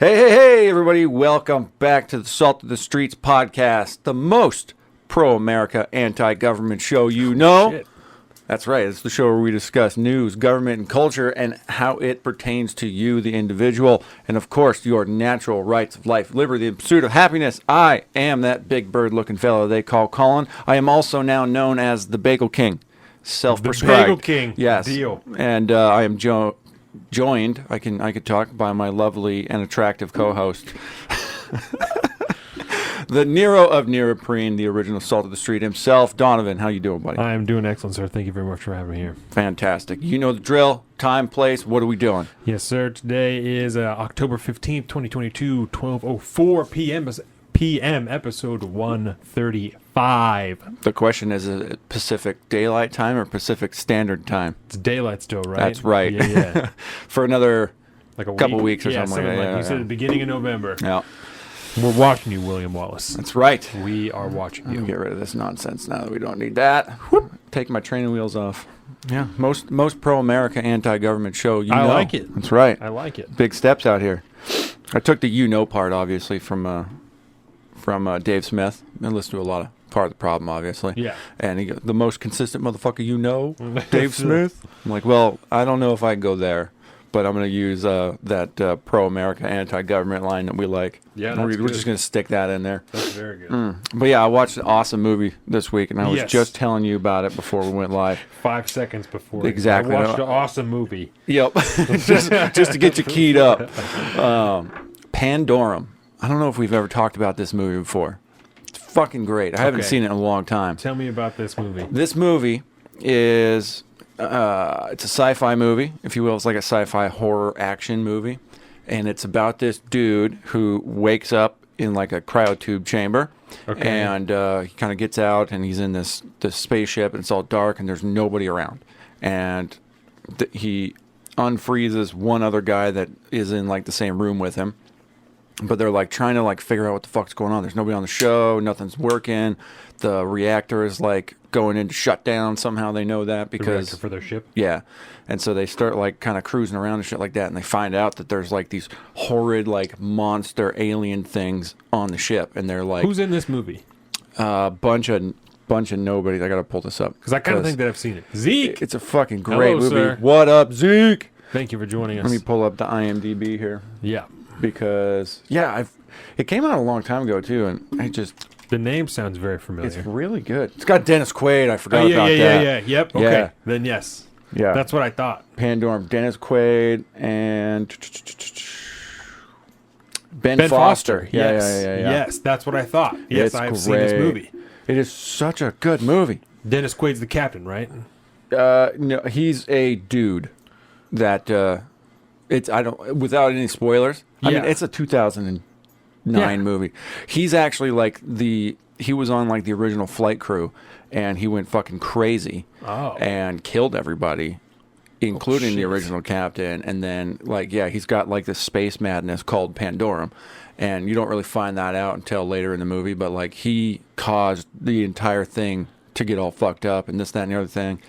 Hey, everybody. Welcome back to the Salt of the Streets podcast, the most pro-America, anti-government show you know. Shit. That's right. It's the show where we discuss news, government, and culture and how it pertains to you, the individual, and, of course, your natural rights of life, liberty, and pursuit of happiness. I am that big bird-looking fellow they call Colin. I am also now known as the Bagel King, self-prescribed. The Bagel King. Yes. Deal. And I am joined, I could talk, by my lovely and attractive co-host, the Nero of Neoprene, the original Salt of the Street himself, Donovan. How you doing, buddy? I'm doing excellent, sir. Thank you very much for having me here. Fantastic. You know the drill. Time, place. What are we doing? Yes, sir. Today is October 15th, 2022, 12:04 p.m., episode 135. The question is it Pacific Daylight Time or Pacific Standard Time? It's daylight still, right? That's right. Yeah. For another Like a couple week. weeks or something like that. You said at the beginning of November. Yeah. We're watching you, William Wallace. That's right. We are watching you. Get rid of this nonsense now that we don't need that. Whoop. Take my training wheels off. Yeah. Most pro-America, anti-government show you know. I like it. That's right. I like it. Big steps out here. I took the you know part, obviously, from Dave Smith. I listened to a lot of Part of the Problem, obviously. Yeah. And he goes, the most consistent motherfucker you know, Dave Smith. I'm like, well, I don't know if I can go there, but I'm going to use that pro-America, anti-government line that we like. Yeah, we're that's just going to stick that in there. That's very good. But yeah, I watched an awesome movie this week, and I was Yes. just telling you about it before we went live. 5 seconds before. Exactly. I watched an awesome movie. Yep. just to get you keyed up. Pandorum. I don't know if we've ever talked about this movie before. It's fucking great. I haven't Okay. seen it in a long time. Tell me about this movie. This movie is it's a sci-fi movie, if you will. It's like a sci-fi horror action movie, and it's about this dude who wakes up in like a cryotube chamber, Okay. and he kind of gets out, and he's in this spaceship, and it's all dark, and there's nobody around, and he unfreezes one other guy that is in like the same room with him. But they're like trying to like figure out what the fuck's going on. There's nobody on the show. Nothing's working. The reactor is like going into shutdown. Somehow they know that The because reactor for their ship. yeah. And so they start like kind of cruising around and shit like that. And they find out that there's like these horrid like monster alien things on the ship. And they're like Who's in this movie? bunch of nobodies. I gotta pull this up Because I kind of think that I've seen it. Zeke! it's a fucking great Hello, movie. sir. What up, Zeke? Thank you for joining us. Let me pull up the IMDb here. Yeah. Because it came out a long time ago too, and The name sounds very familiar. it's really good. It's got Dennis Quaid. I forgot yeah, about yeah, that. yeah. Yep. Okay. Yeah. Then yes. Yeah. That's what I thought. Pandorum, Dennis Quaid, and Ben Ben Foster. Yes. Yeah. Yes, that's what I thought. Yes, It's I've seen this great. movie. It is such a good movie. Dennis Quaid's the captain, right? No, he's a dude that without any spoilers. I mean, Yeah. it's a 2009 movie. He's actually like he was on like the original flight crew, and he went fucking crazy and killed everybody, including the shit. original captain. And then he's got like this space madness called Pandorum, and you don't really find that out until later in the movie. But like he caused the entire thing to get all fucked up, and this, that, and the other thing.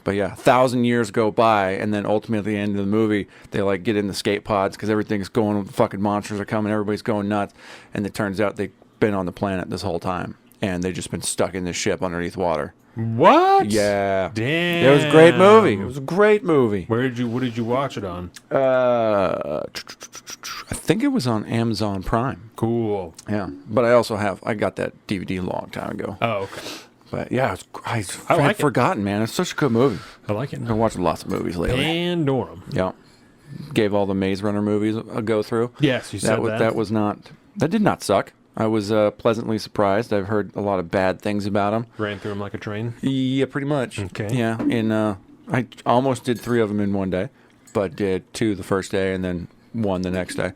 But yeah, 1,000 years go by, and then ultimately at the end of the movie, they like get in the escape pods because everything's going, fucking monsters are coming, everybody's going nuts, and it turns out they've been on the planet this whole time, and they've just been stuck in this ship underneath water. What? Yeah. Damn. It was a great movie. It was a great movie. What did you watch it on? I think it was on Amazon Prime. Cool. Yeah, but I got that DVD a long time ago. Oh, okay. But yeah, I I like had it. forgotten, man. It's such a good movie. I like it. I've been watching lots of movies lately. Pandorum. Yeah. Gave all the Maze Runner movies a go through. Yes, you said that. That did not suck. I was pleasantly surprised. I've heard a lot of bad things about them. Ran through him like a train. Yeah, pretty much. Okay. Yeah, I almost did 3 of them in one day, but did 2 the first day and then 1 the next day.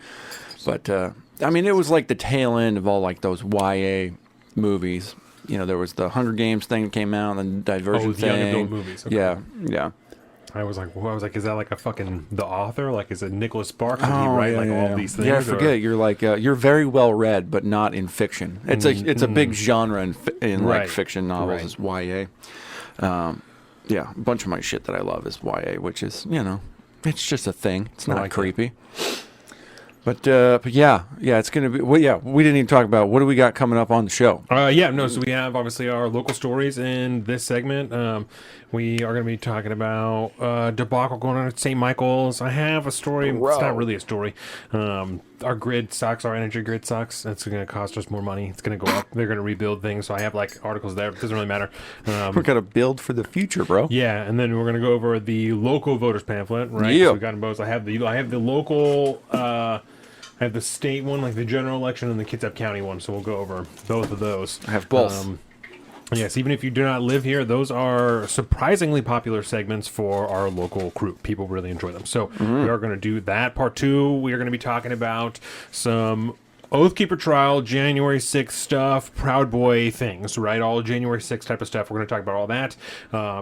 But I mean, it was like the tail end of all like those YA movies. You know, there was the Hunger Games thing that came out, and the Divergent the young thing. adult movies. Okay. Yeah. I was like, is that like a fucking the author? Like, is it Nicholas Sparks? Did he write all these things? Yeah, I forget. You're like you're very well read, but not in fiction. It's a big genre in like Right. fiction novels Right. is YA. Yeah, a bunch of my shit that I love is YA, which is it's just a thing. It's not like creepy. But yeah, it's going to be. Well, yeah, we didn't even talk about what do we got coming up on the show. So we have obviously our local stories in this segment. We are going to be talking about debacle going on at St. Michael's. I have a story. It's not really a story. Our grid sucks. Our energy grid sucks. It's going to cost us more money. It's going to go up. They're going to rebuild things. So I have like articles there. It doesn't really matter. We're going to build for the future, bro. Yeah, and then we're going to go over the local voters pamphlet. Right? Yeah. So we got them both. I have the local. I have the state one, like the general election, and the Kitsap County one. So we'll go over both of those. I have both. Yes, even if you do not live here, those are surprisingly popular segments for our local group. People really enjoy them. So we are going to do that. Part 2, we are going to be talking about some Oathkeeper trial, January 6th stuff, Proud Boy things, right? All January 6th type of stuff. We're going to talk about all that.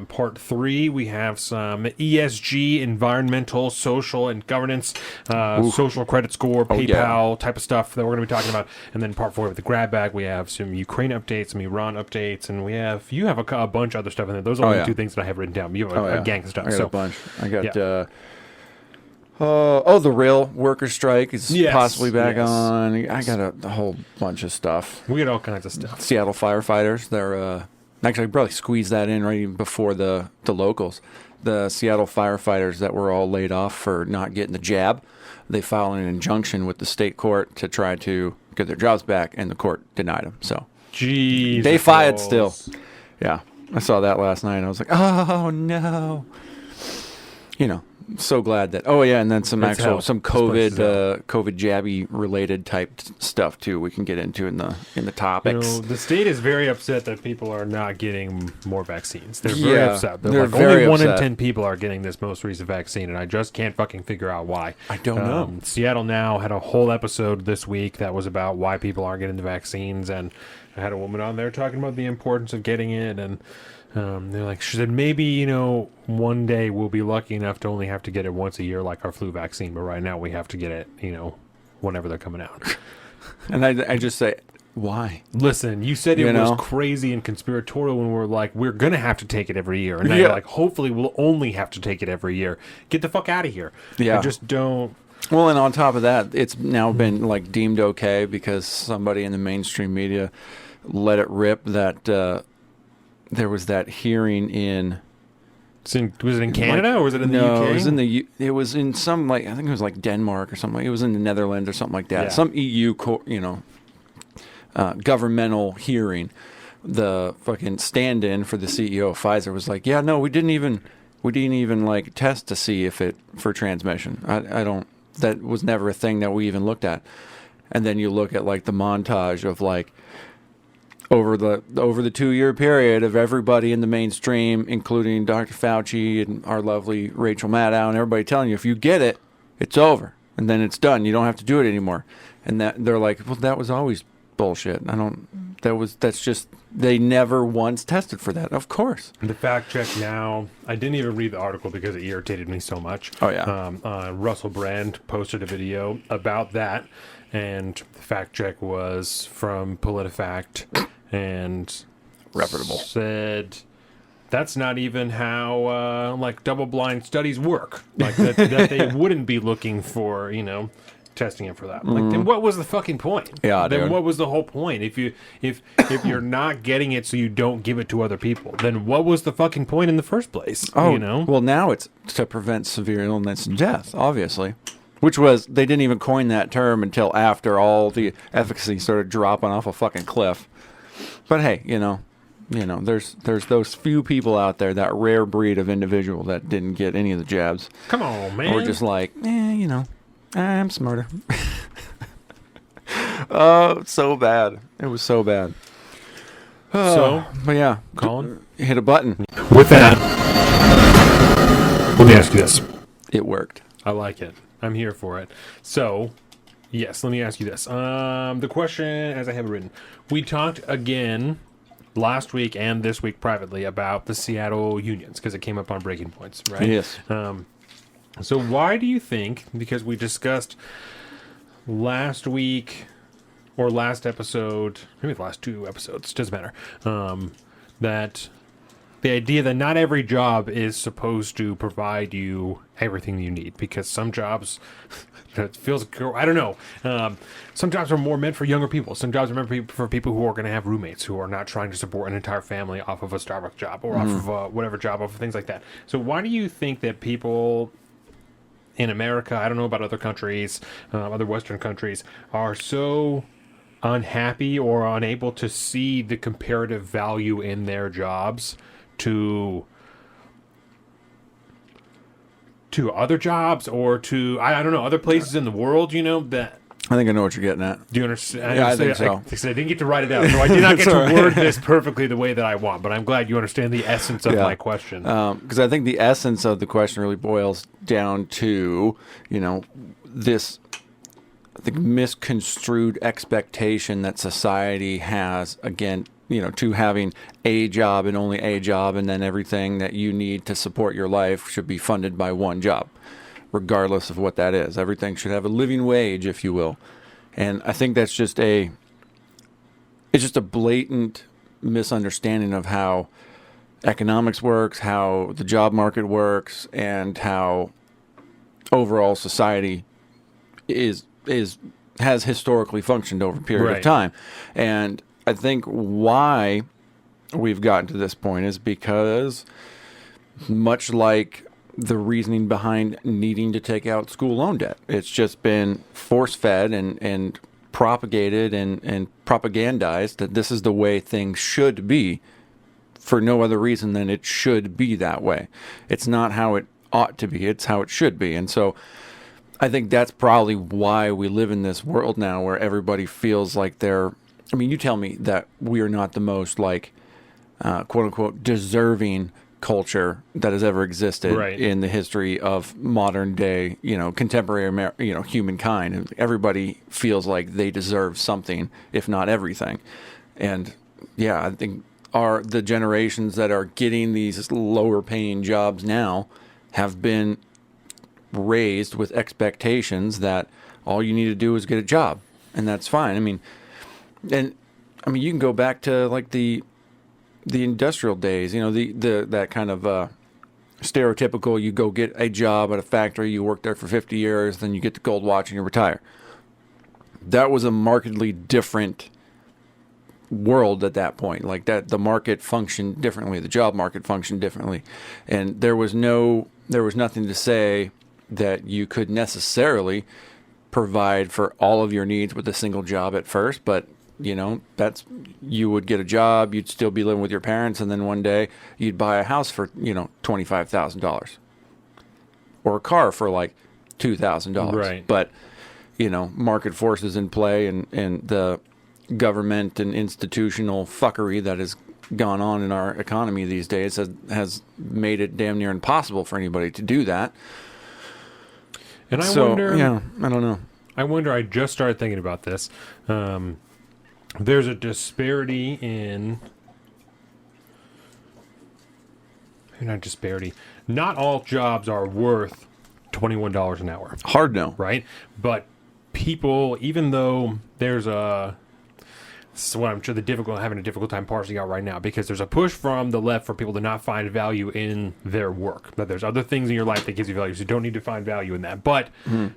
Part 3, we have some ESG, environmental, social, and governance, social credit score, PayPal type of stuff that we're going to be talking about. And then Part 4, with the grab bag, we have some Ukraine updates, some Iran updates, and you have a bunch of other stuff in there. Those are the 2 things that I have written down. You have a gang of stuff. I got a bunch. I got... the rail worker strike is possibly back on. I got a whole bunch of stuff. We got all kinds of stuff. Seattle firefighters. They're actually I'd probably squeeze that in right before the locals. The Seattle firefighters that were all laid off for not getting the jab. They filed an injunction with the state court to try to get their jobs back, and the court denied them. So they fired still. Yeah, I saw that last night. And I was like, oh no. So glad that. Oh yeah, and then some COVID jabby related type stuff too. We can get into in the topics. The state is very upset that people are not getting more vaccines. They're very upset. They're like, very only 1 upset. in 10 people are getting this most recent vaccine, and I just can't fucking figure out why. I don't know. Seattle Now had a whole episode this week that was about why people aren't getting the vaccines, and I had a woman on there talking about the importance of getting it, and they're like, she said, maybe, one day we'll be lucky enough to only have to get it once a year like our flu vaccine, but right now we have to get it, whenever they're coming out. And I just say, why? Listen, you said it was crazy and conspiratorial when we're like, we're going to have to take it every year. And now you're like, hopefully we'll only have to take it every year. Get the fuck out of here. Yeah. I just don't. Well, and on top of that, it's now been like deemed okay because somebody in the mainstream media let it rip that there was that hearing in. Was it in Canada or was it in the UK? No, it was in it was in some I think it was like Denmark or something. It was in the Netherlands or something like that. Yeah. Some EU, governmental hearing. The fucking stand-in for the CEO of Pfizer was like, "Yeah, no, we didn't even like test to see if it for transmission. I don't. That was never a thing that we even looked at." And then you look at like the montage of like. Over the 2-year period of everybody in the mainstream, including Dr. Fauci and our lovely Rachel Maddow and everybody telling you, if you get it, it's over. And then it's done. You don't have to do it anymore. And that they're like, well, that was always bullshit. That's just, they never once tested for that. Of course. The fact check now, I didn't even read the article because it irritated me so much. Oh, yeah. Russell Brand posted a video about that. And the fact check was from PolitiFact. And reputable said that's not even how double-blind studies work. Like that they wouldn't be looking for testing it for that. Like then what was the fucking point? Yeah, then dude. What was the whole point? If you're not getting it so you don't give it to other people, then what was the fucking point in the first place? Oh, well now it's to prevent severe illness and death, obviously. Which was, they didn't even coin that term until after all the efficacy started dropping off a fucking cliff. But hey, there's those few people out there, that rare breed of individual that didn't get any of the jabs. Come on, man. Or just like, I'm smarter. Oh, so bad. It was so bad. But yeah, Colin, hit a button. With that, let me ask you this. It worked. I like it. I'm here for it. So, yes, let me ask you this. The question, as I have it written, we talked again last week and this week privately about the Seattle unions because it came up on Breaking Points, right? Yes. So why do you think, because we discussed last week or last episode, maybe the last 2 episodes, doesn't matter, that the idea that not every job is supposed to provide you everything you need, because some jobs, it feels, I don't know, some jobs are more meant for younger people. Some jobs are meant for people who are going to have roommates, who are not trying to support an entire family off of a Starbucks job or off of whatever job, off of things like that. So why do you think that people in America, I don't know about other countries, other Western countries, are so unhappy or unable to see the comparative value in their jobs to other jobs, or to, I don't know, other places in the world, that... I think I know what you're getting at. Do you understand? Yeah, I think so. I didn't get to write it out, so I did not get to word this perfectly the way that I want, but I'm glad you understand the essence of my question. Because I think the essence of the question really boils down to, this, I think, misconstrued expectation that society has, again, to having a job and only a job, and then everything that you need to support your life should be funded by one job, regardless of what that is. Everything should have a living wage, if you will. And I think that's just it's just a blatant misunderstanding of how economics works, how the job market works, and how overall society has historically functioned over a period of time. And I think why we've gotten to this point is because, much like the reasoning behind needing to take out school loan debt, it's just been force-fed and propagated and propagandized that this is the way things should be, for no other reason than it should be that way. It's not how it ought to be, it's how it should be. And so I think that's probably why we live in this world now where everybody feels like you tell me that we are not the most, quote-unquote, deserving culture that has ever existed in the history of modern day, contemporary, humankind. Everybody feels like they deserve something, if not everything. And yeah, I think the generations that are getting these lower paying jobs now have been raised with expectations that all you need to do is get a job, and that's fine. You can go back to the industrial days, that kind of stereotypical, you go get a job at a factory, you work there for 50 years, then you get the gold watch and you retire. That was a markedly different world at that point. The market functioned differently, the job market functioned differently. And there was nothing to say that you could necessarily provide for all of your needs with a single job at first, but you would get a job, you'd still be living with your parents, and then one day you'd buy a house for, $25,000 or a car for $2,000. Right. But, market forces in play and the government and institutional fuckery that has gone on in our economy these days has made it damn near impossible for anybody to do that. And I wonder... Yeah, I don't know. I just started thinking about this. There's a disparity in... Not disparity. Not all jobs are worth $21 an hour. Hard no. Right? But people, even though there's a... So I'm sure having a difficult time parsing out right now, because there's a push from the left for people to not find value in their work. That there's other things in your life that gives you value, so you don't need to find value in that. But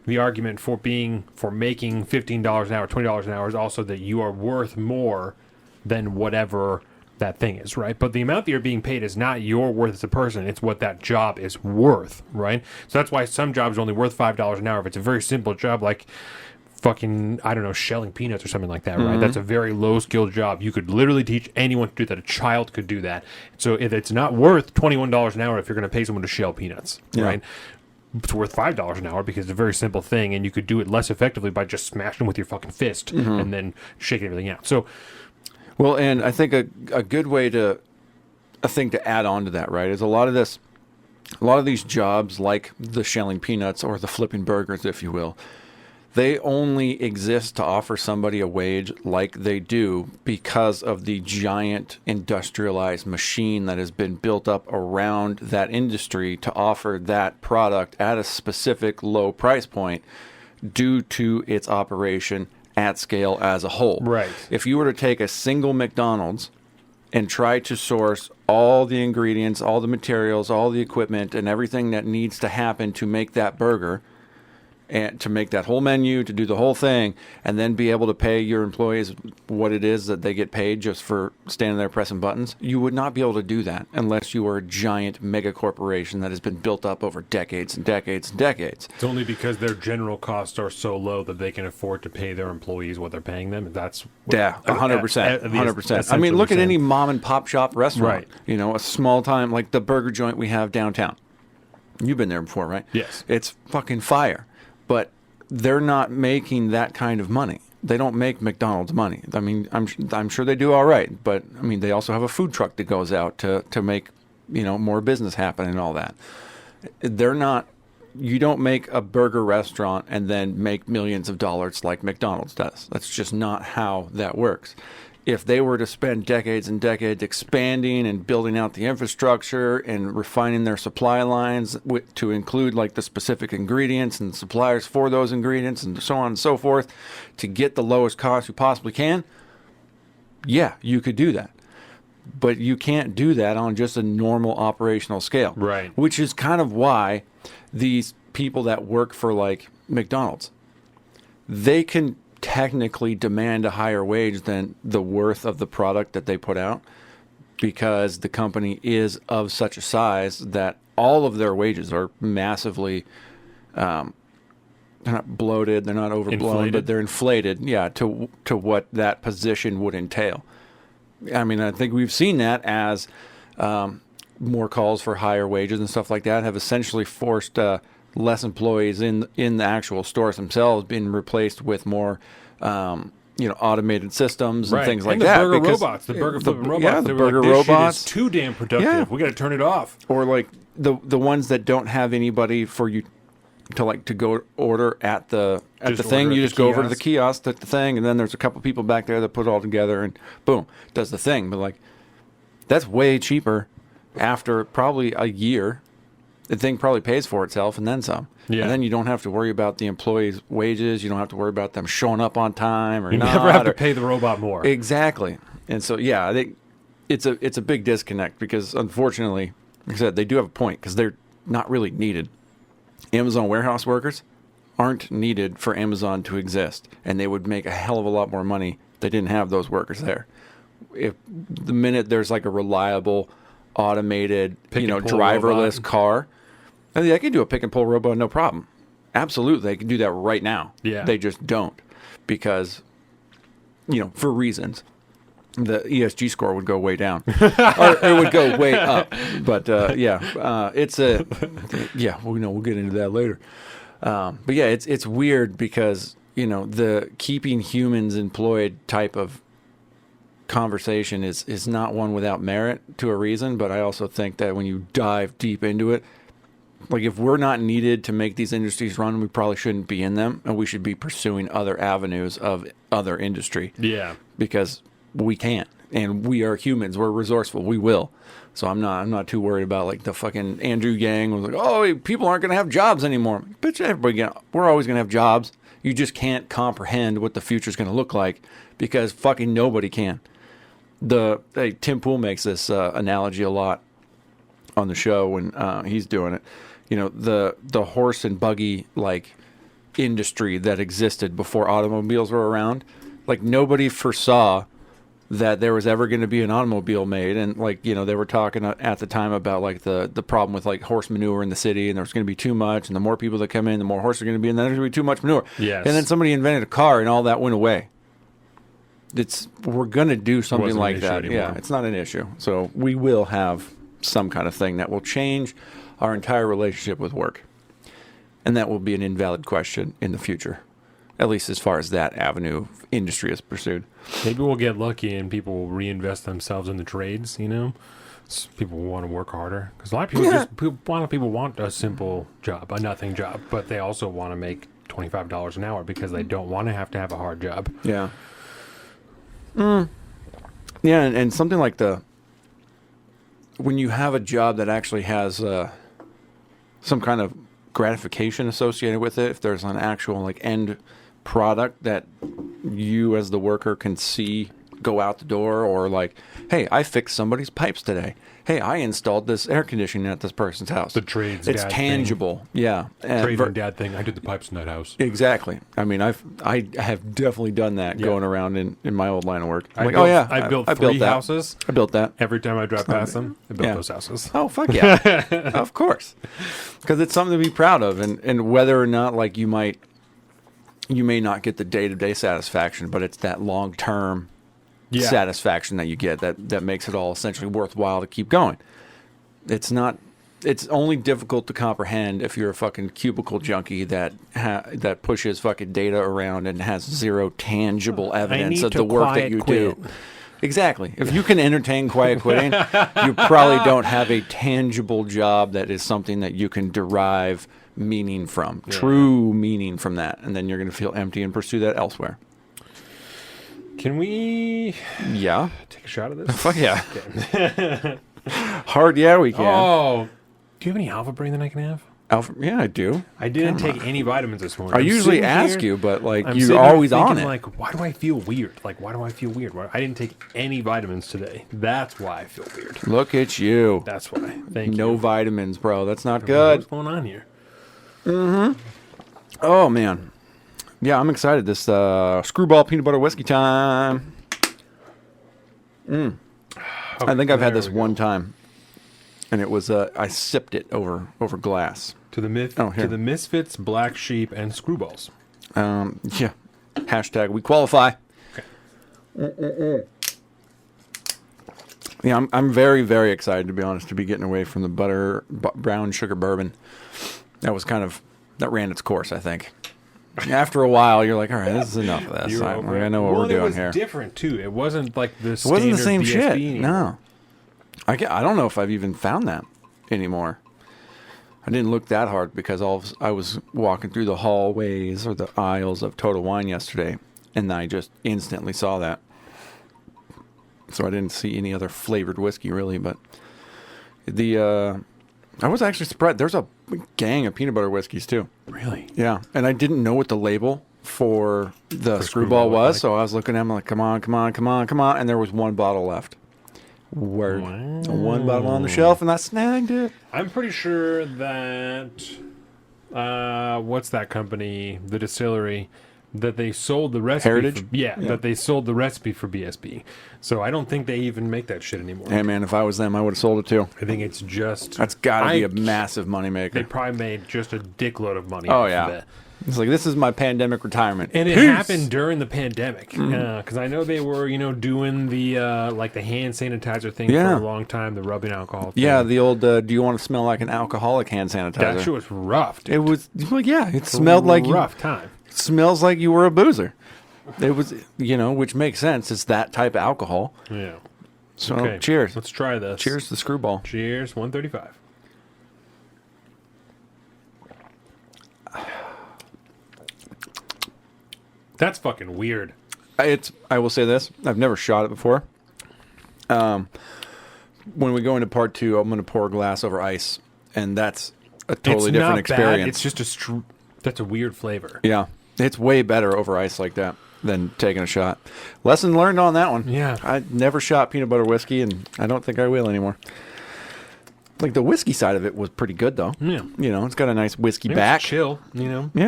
the argument for making $15 an hour, $20 an hour is also that you are worth more than whatever that thing is, right? But the amount that you're being paid is not your worth as a person; it's what that job is worth, right? So that's why some jobs are only worth $5 an hour if it's a very simple job, like fucking, I don't know, shelling peanuts or something like that, right? That's a very low-skilled job. You could literally teach anyone to do that. A child could do that. So if it's not worth $21 an hour if you're going to pay someone to shell peanuts, right? It's worth $5 an hour because it's a very simple thing, and you could do it less effectively by just smashing with your fucking fist and then shaking everything out. So, well, and I think a good way to add on to that, right, is a lot of these jobs, like the shelling peanuts or the flipping burgers, if you will, they only exist to offer somebody a wage like they do because of the giant industrialized machine that has been built up around that industry to offer that product at a specific low price point due to its operation at scale as a whole. Right. If you were to take a single McDonald's and try to source all the ingredients, all the materials, all the equipment, and everything that needs to happen to make that burger, and to make that whole menu, to do the whole thing, and then be able to pay your employees what it is that they get paid just for standing there pressing buttons, you would not be able to do that unless you were a giant mega corporation that has been built up over decades and decades and decades. It's only because their general costs are so low that they can afford to pay their employees what they're paying them. That's what, 100%. 100%. I mean, look at any mom and pop shop restaurant. Right. A small time, like the burger joint we have downtown. You've been there before, right? Yes. It's fucking fire. But they're not making that kind of money. They don't make McDonald's money. I mean, I'm sure they do all right, but I mean, they also have a food truck that goes out to make, more business happen and all that. They're not. You don't make a burger restaurant and then make millions of dollars like McDonald's does. That's just not how that works. If they were to spend decades and decades expanding and building out the infrastructure and refining their supply lines to include like the specific ingredients and suppliers for those ingredients and so on and so forth to get the lowest cost you possibly can, yeah, you could do that. But you can't do that on just a normal operational scale. Right. Which is kind of why these people that work for like McDonald's, they can technically demand a higher wage than the worth of the product that they put out because the company is of such a size that all of their wages are massively they're not bloated, they're not overblown, inflated. but they're inflated, to what that position would entail. I mean, I think we've seen that as more calls for higher wages and stuff like that have essentially forced less employees in the actual stores themselves being replaced with more automated systems and things like that. Burger robots, the burger flipping robots. Yeah, the burger this robots. Shit is too damn productive. Yeah. We got to turn it off. Or like the ones that don't have anybody for you to go order at the thing. You just go over to the kiosk at the thing, and then there's a couple people back there that put it all together, and boom, does the thing. But like, that's way cheaper. After probably a year, the thing probably pays for itself and then some. Yeah. And then you don't have to worry about the employees' wages. You don't have to worry about them showing up on time or You not. never have to pay the robot more. Exactly. And so, yeah, I think it's a big disconnect because, unfortunately, like I said, they do have a point because they're not really needed. Amazon warehouse workers aren't needed for Amazon to exist, and they would make a hell of a lot more money if they didn't have those workers there. If the minute there's like a reliable, automated, driverless car, I can do a pick and pull robot, no problem. Absolutely, they can do that right now. Yeah. They just don't because, for reasons. The ESG score would go way down, or it would go way up. But it's we'll get into that later. But yeah, it's weird because the keeping humans employed type of conversation is not one without merit to a reason. But I also think that when you dive deep into it, like if we're not needed to make these industries run, we probably shouldn't be in them, and we should be pursuing other avenues of other industry. Yeah, because we can't, and we are humans. We're resourceful. We will. So I'm not too worried about like the fucking Andrew Yang was like, oh, people aren't going to have jobs anymore. Bitch, we're always going to have jobs. You just can't comprehend what the future's going to look like because fucking nobody can. Tim Pool makes this analogy a lot on the show when he's doing it. The horse and buggy like industry that existed before automobiles were around. Like nobody foresaw that there was ever going to be an automobile made, and they were talking at the time about like the problem with like horse manure in the city, and there's going to be too much, and the more people that come in, the more horses are going to be, and then there's going to be too much manure. Yes. And then somebody invented a car, and all that went away. We're going to do something like that. Anymore. Yeah, it's not an issue. So we will have some kind of thing that will change our entire relationship with work, and that will be an invalid question in the future. At least as far as that avenue of industry is pursued. Maybe we'll get lucky and people will reinvest themselves in the trades, People will want to work harder. Because a lot of people want a simple job, a nothing job, but they also want to make $25 an hour because they don't want to have a hard job. Yeah. Yeah, and something like when you have a job that actually has some kind of gratification associated with it, if there's an actual like end product that you as the worker can see go out the door, or like, hey, I fixed somebody's pipes today. Hey, I installed this air conditioning at this person's house. The trades It's dad tangible. Thing. Yeah. Trading dad thing. I did the pipes in that house. Exactly. I mean, I have definitely done that going around in my old line of work. I'm like, I built I three built houses. I built that. Every time I drive past them, I built those houses. Oh, fuck yeah. Of course. Because it's something to be proud of. And whether or not, like, you may not get the day-to-day satisfaction, but it's that long-term satisfaction that you get that makes it all essentially worthwhile to keep going. It's only difficult to comprehend if you're a fucking cubicle junkie that pushes fucking data around and has zero tangible evidence of the work that you do. Exactly. If you can entertain quiet quitting, you probably don't have a tangible job that is something that you can derive meaning from, true meaning from that, and then you're going to feel empty and pursue that elsewhere. Can we take a shot of this? Fuck yeah. Okay. Hard, yeah, we can. Oh, do you have any Alpha Brain that I can have? Alpha, yeah, I do. I didn't take any vitamins this morning. I usually ask you, but like I'm you're always on it. Like, why do I feel weird? I didn't take any vitamins today. That's why I feel weird. Look at you. That's why. Thank you. No vitamins, bro. That's not good. What's going on here? Mm-hmm. Oh man. Yeah, I'm excited. This screwball peanut butter whiskey time. Okay, I think I've had this one time, and it was I sipped it over glass. To the Misfits, Black Sheep, and Screwballs. Yeah. Hashtag we qualify. Okay. Yeah, I'm very, very excited, to be honest, to be getting away from the brown sugar bourbon. That ran its course, I think. After a while, you're like, all right, this is enough of this. I know what we're doing here. It was different, too. It wasn't like the It wasn't the same BSB shit. anymore. No. I don't know if I've even found that anymore. I didn't look that hard because I was walking through the hallways or the aisles of Total Wine yesterday, and I just instantly saw that. So I didn't see any other flavored whiskey, really, but I was actually surprised. There's a gang of peanut butter whiskeys, too. Really? Yeah. And I didn't know what the label for the screwball was, so I was looking at them like, come on. And there was one bottle left. Word. Wow. One bottle on the shelf, and I snagged it. I'm pretty sure that, what's that company, the distillery, that they sold the recipe. Heritage? That they sold the recipe for BSB. So I don't think they even make that shit anymore. Hey, man, if I was them, I would have sold it too. I think it's just... That's got to be a massive moneymaker. They probably made just a dickload of money. Oh, yeah. It's like, this is my pandemic retirement. And it happened during the pandemic. Because I know they were, doing the the hand sanitizer thing for a long time, the rubbing alcohol thing. Yeah, the old, do you want to smell like an alcoholic hand sanitizer? That shit was rough, dude. It was, it smelled like... rough time. It smells like you were a boozer. It was, which makes sense. It's that type of alcohol. Yeah. So, okay, cheers. Let's try this. Cheers to Screwball. Cheers, 135. That's fucking weird. I will say this. I've never shot it before. When we go into part 2, I'm going to pour a glass over ice, and that's a totally different experience. It's just that's a weird flavor. Yeah. It's way better over ice like that than taking a shot. Lesson learned on that one. Yeah. I never shot peanut butter whiskey, and I don't think I will anymore. Like, the whiskey side of it was pretty good, though. Yeah. It's got a nice whiskey back. It's chill, Yeah.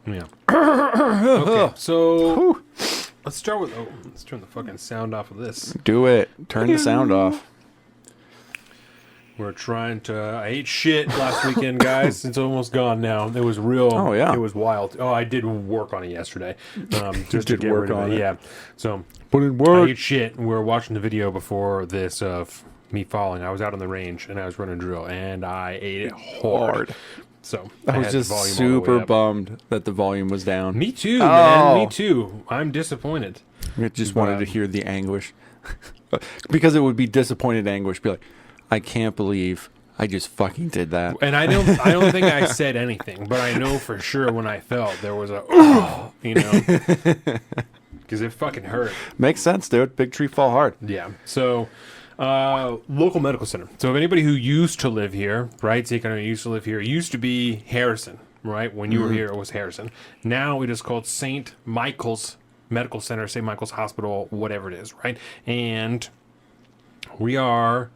Yeah. Okay, so let's start with... Oh, let's turn the fucking sound off of this. Do it. Turn the sound off. We're trying to... I ate shit last weekend, guys. It's almost gone now. It was real... Oh, yeah. It was wild. Oh, I did work on it yesterday. Just did to get work rid of on it. it. Yeah. So... Put in work. I ate shit. We were watching the video before this of me falling. I was out on the range, and I was running drill, and I ate it hard. So I was just super bummed that the volume was down. Me too, man. Me too. I'm disappointed. I just wanted to hear the anguish. Because it would be disappointed anguish. Be like, I can't believe I just fucking did that. And I don't think I said anything, but I know for sure when I fell, there was a, because it fucking hurt. Makes sense, dude. Big tree fall hard. Yeah. So, local medical center. So if anybody who used to live here, right? Zeke and I used to live here. It used to be Harrison, right? When you were here, it was Harrison. Now it is called St. Michael's Medical Center, St. Michael's Hospital, whatever it is, right? And we are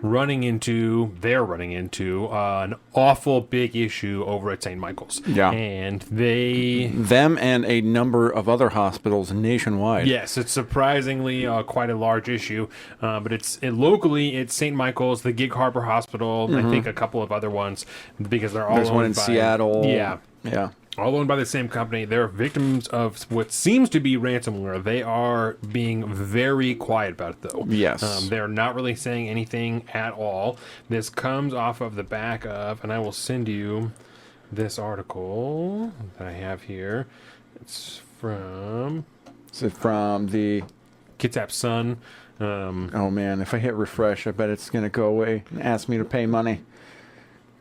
they're running into an awful big issue over at St. Michael's. Yeah. And them and a number of other hospitals nationwide. Yes, it's surprisingly quite a large issue, but locally it's St. Michael's, the Gig Harbor Hospital, I think a couple of other ones, because they're all There's owned one in by, Seattle. Yeah. Yeah. All owned by the same company. They're victims of what seems to be ransomware. They are being very quiet about it, though. Yes. They're not really saying anything at all. This comes off of the back of, and I will send you this article that I have here. It's from the Kitsap Sun. Oh man, if I hit refresh, I bet it's gonna go away and ask me to pay money.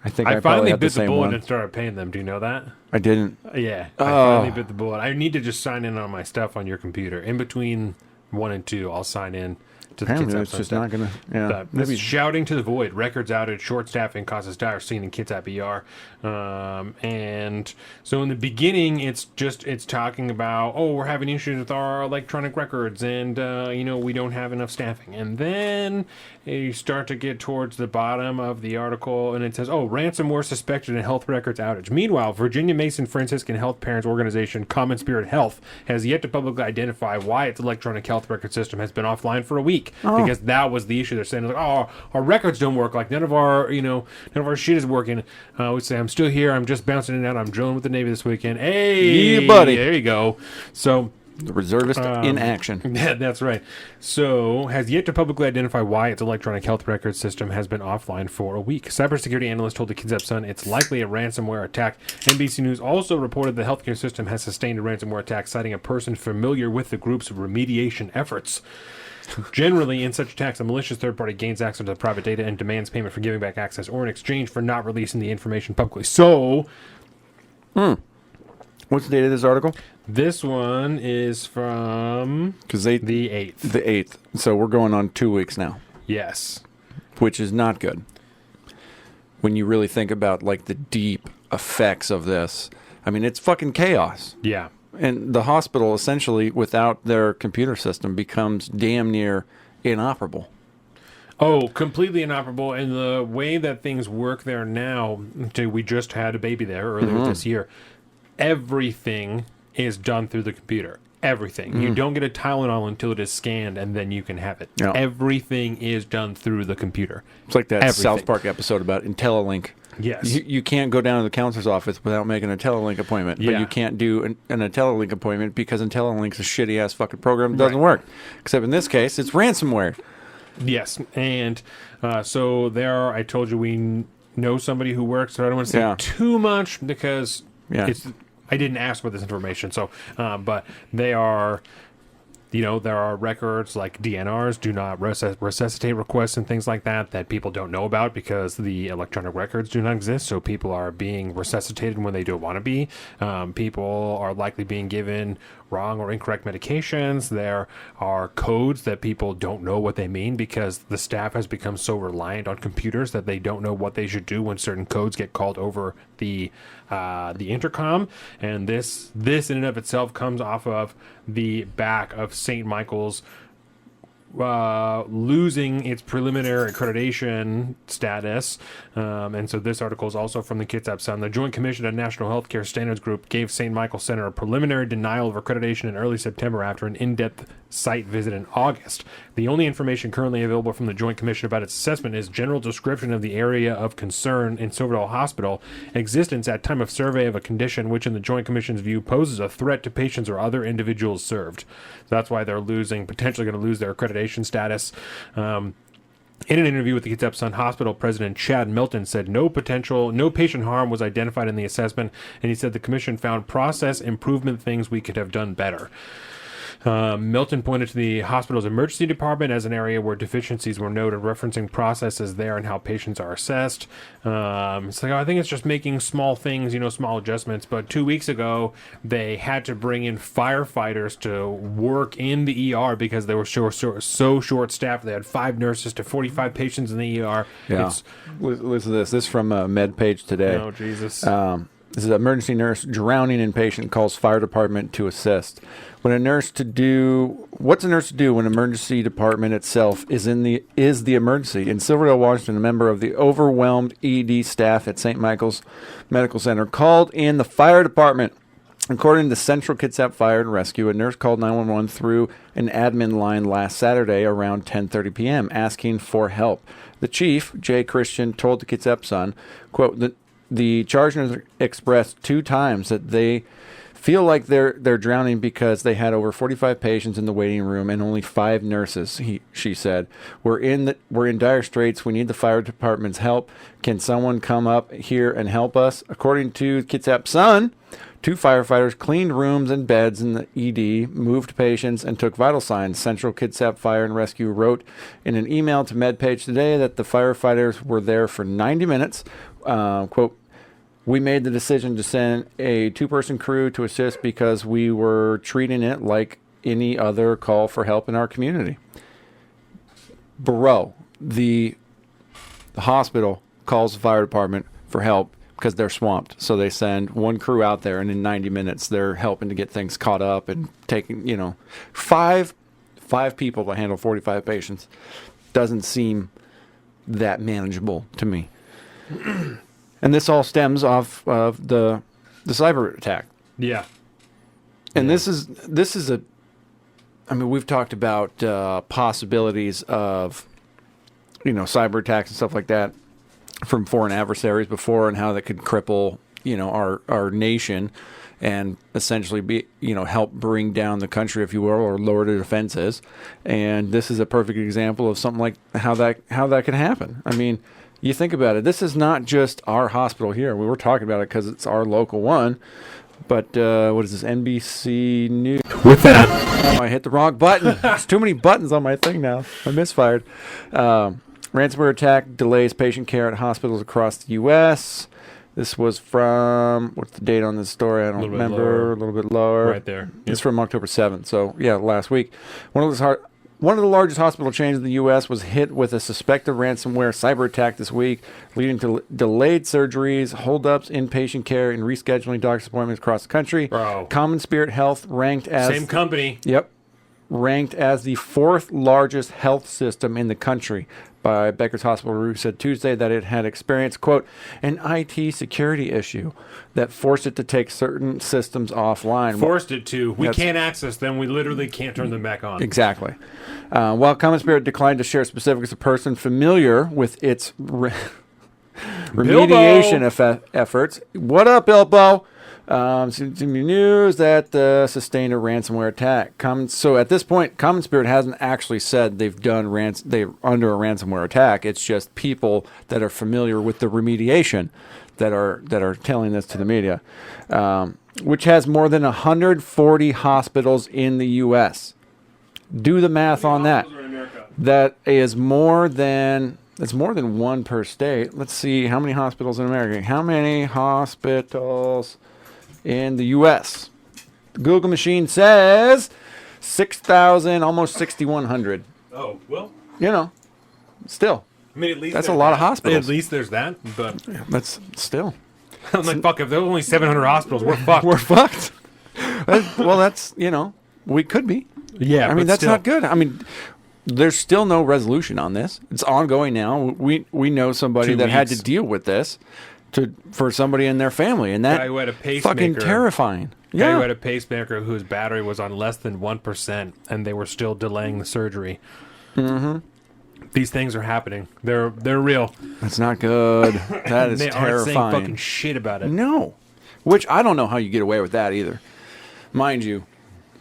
I think I finally have bit the the same bullet one. and started paying them. Do you know that? I didn't. Yeah, I Oh. finally bit the bullet. I need to just sign in on my stuff on your computer. In between 1 and 2, I'll sign in to the Apparently, Kitsap it's Sun just stuff. not gonna. Yeah, This maybe. is shouting to the void. Records outage, short staffing causes dire scene in Kitsap ER. And so in the beginning, it's talking about, oh, we're having issues with our electronic records, and we don't have enough staffing. And then you start to get towards the bottom of the article, and it says, oh, ransomware suspected in health records outage. Meanwhile, Virginia Mason Franciscan Health Parents Organization Common Spirit Health has yet to publicly identify why its electronic health record system has been offline for a week, because that was the issue. They're saying, like, oh, our records don't work. Like, none of our shit is working. We say, I'm still here. I'm just bouncing in and out. I'm drilling with the Navy this weekend. Hey, yeah, buddy. There you go. So The reservist in action. yeah, that's right. So, has yet to publicly identify why its electronic health record system has been offline for a week. Cybersecurity analyst told the Kitsap Sun it's likely a ransomware attack. NBC News also reported the healthcare system has sustained a ransomware attack, citing a person familiar with the group's remediation efforts. Generally, in such attacks, a malicious third party gains access to the private data and demands payment for giving back access or in exchange for not releasing the information publicly. So, What's the date of this article? this one is from Because the 8th. the 8th. So we're going on 2 weeks now, Yes. which is not good. When you really think about like the deep effects of this, I mean, it's fucking chaos. Yeah. And the hospital, essentially, without their computer system, becomes damn near inoperable. Oh, completely inoperable. And the way that things work there now, we just had a baby there earlier this year. Everything is done through the computer. Everything. You don't get a Tylenol until it is scanned, and then you can have it. Yeah. Everything is done through the computer. It's like that Everything. South Park episode about IntelliLink. Yes. You can't go down to the counselor's office without making an IntelliLink appointment. But Yeah. you can't do an IntelliLink appointment because IntelliLink's a shitty-ass fucking program that doesn't work. Except in this case, it's ransomware. Yes. And so there, I told you we know somebody who works, so I don't want to say Yeah. too much because Yeah. I didn't ask for this information. So, but they are... there are records like DNRs, do not resuscitate requests and things like that people don't know about because the electronic records do not exist. So people are being resuscitated when they don't want to be. People are likely being given wrong or incorrect medications. There are codes that people don't know what they mean because the staff has become so reliant on computers that they don't know what they should do when certain codes get called over the intercom. And this in and of itself comes off of the back of St. Michael's losing its preliminary accreditation status. And so this article is also from the Kitsap Sun. The Joint Commission on National Healthcare Standards Group gave St. Michael Center a preliminary denial of accreditation in early September after an in-depth site visit in August. The only information currently available from the Joint Commission about its assessment is general description of the area of concern in Silverdale Hospital, existence at time of survey of a condition which in the Joint Commission's view poses a threat to patients or other individuals served. So that's why they're potentially going to lose their accreditation status. In an interview with the Kitsap Sun Hospital, President Chad Milton said no patient harm was identified in the assessment, and he said the commission found process improvement things we could have done better. Milton pointed to the hospital's emergency department as an area where deficiencies were noted, referencing processes there and how patients are assessed. It's like, I think it's just making small things, small adjustments. But 2 weeks ago, they had to bring in firefighters to work in the ER because they were so short-staffed. They had 5 nurses to 45 patients in the ER. Yeah. Listen to this. This is from MedPage today. Oh, Jesus. This is an emergency nurse drowning in patient calls fire department to assist. What's a nurse to do when emergency department itself is the emergency? In Silverdale, Washington, a member of the overwhelmed ED staff at St. Michael's Medical Center called in the fire department. According to Central Kitsap Fire and Rescue, a nurse called 911 through an admin line last Saturday around 10:30 p.m. asking for help. The chief, Jay Christian, told the Kitsap Sun, quote, the charge nurse expressed 2 times that they feel like they're drowning because they had over 45 patients in the waiting room and only 5 nurses, she said. We're in dire straits. We need the fire department's help. Can someone come up here and help us? According to Kitsap Sun, 2 firefighters cleaned rooms and beds in the ED, moved patients, and took vital signs. Central Kitsap Fire and Rescue wrote in an email to MedPage today that the firefighters were there for 90 minutes. Quote, we made the decision to send a 2-person crew to assist because we were treating it like any other call for help in our community. Bro, the hospital calls the fire department for help because they're swamped. So they send 1 crew out there, and in 90 minutes, they're helping to get things caught up and taking, 5 people to handle 45 patients. Doesn't seem that manageable to me. And this all stems off of the cyber attack. Yeah. And this is we've talked about possibilities of, cyber attacks and stuff like that from foreign adversaries before, and how that could cripple, our nation and essentially be, help bring down the country, if you will, or lower the defenses. And this is a perfect example of something like how that can happen. I mean, you think about it. This is not just our hospital here. We were talking about it because it's our local one. But what is this, NBC News? With that, oh, I hit the wrong button. There's too many buttons on my thing now. I misfired. Ransomware attack delays patient care at hospitals across the U.S. This was from, what's the date on this story? I don't remember. A little bit lower. Right there. Yep. It's from October 7th. So, yeah, last week. One of the largest hospital chains in the U.S. was hit with a suspected ransomware cyber attack this week, leading to delayed surgeries, holdups, inpatient care, and rescheduling doctor's appointments across the country. Bro. Common Spirit Health ranked as... Same company. Yep. Ranked as the 4th largest health system in the country by Becker's Hospital Group said Tuesday that it had experienced, quote, an IT security issue that forced it to take certain systems offline. Forced it to. We can't access them. We literally can't turn them back on. Exactly. While Common Spirit declined to share specifics, a person familiar with its remediation efforts. What up, Bilbo? Seems to be news that sustained a ransomware attack. So at this point, Common Spirit hasn't actually said they're under a ransomware attack. It's just people that are familiar with the remediation that are telling this to the media, which has more than 140 hospitals in the U.S. Do the math on that. That is more than one per state. Let's see how many hospitals in America. How many hospitals in the U.S.? The Google machine says 6,000, almost 6,100. Oh, well. Still. I mean, at least that's a lot of hospitals. At least there's that, but... Yeah, that's still. I'm like, fuck, if there were only 700 hospitals, we're fucked. We're fucked. Well, that's, we could be. Yeah, I mean, that's not good. I mean, there's still no resolution on this. It's ongoing now. We know somebody that had to deal with this for somebody in their family, and that guy who had a pacemaker, fucking terrifying. Guy who had a pacemaker whose battery was on less than 1%, and they were still delaying the surgery. Mm-hmm. These things are happening. They're real. That's not good. That is they terrifying. Aren't saying fucking shit about it. No, which I don't know how you get away with that either. Mind you,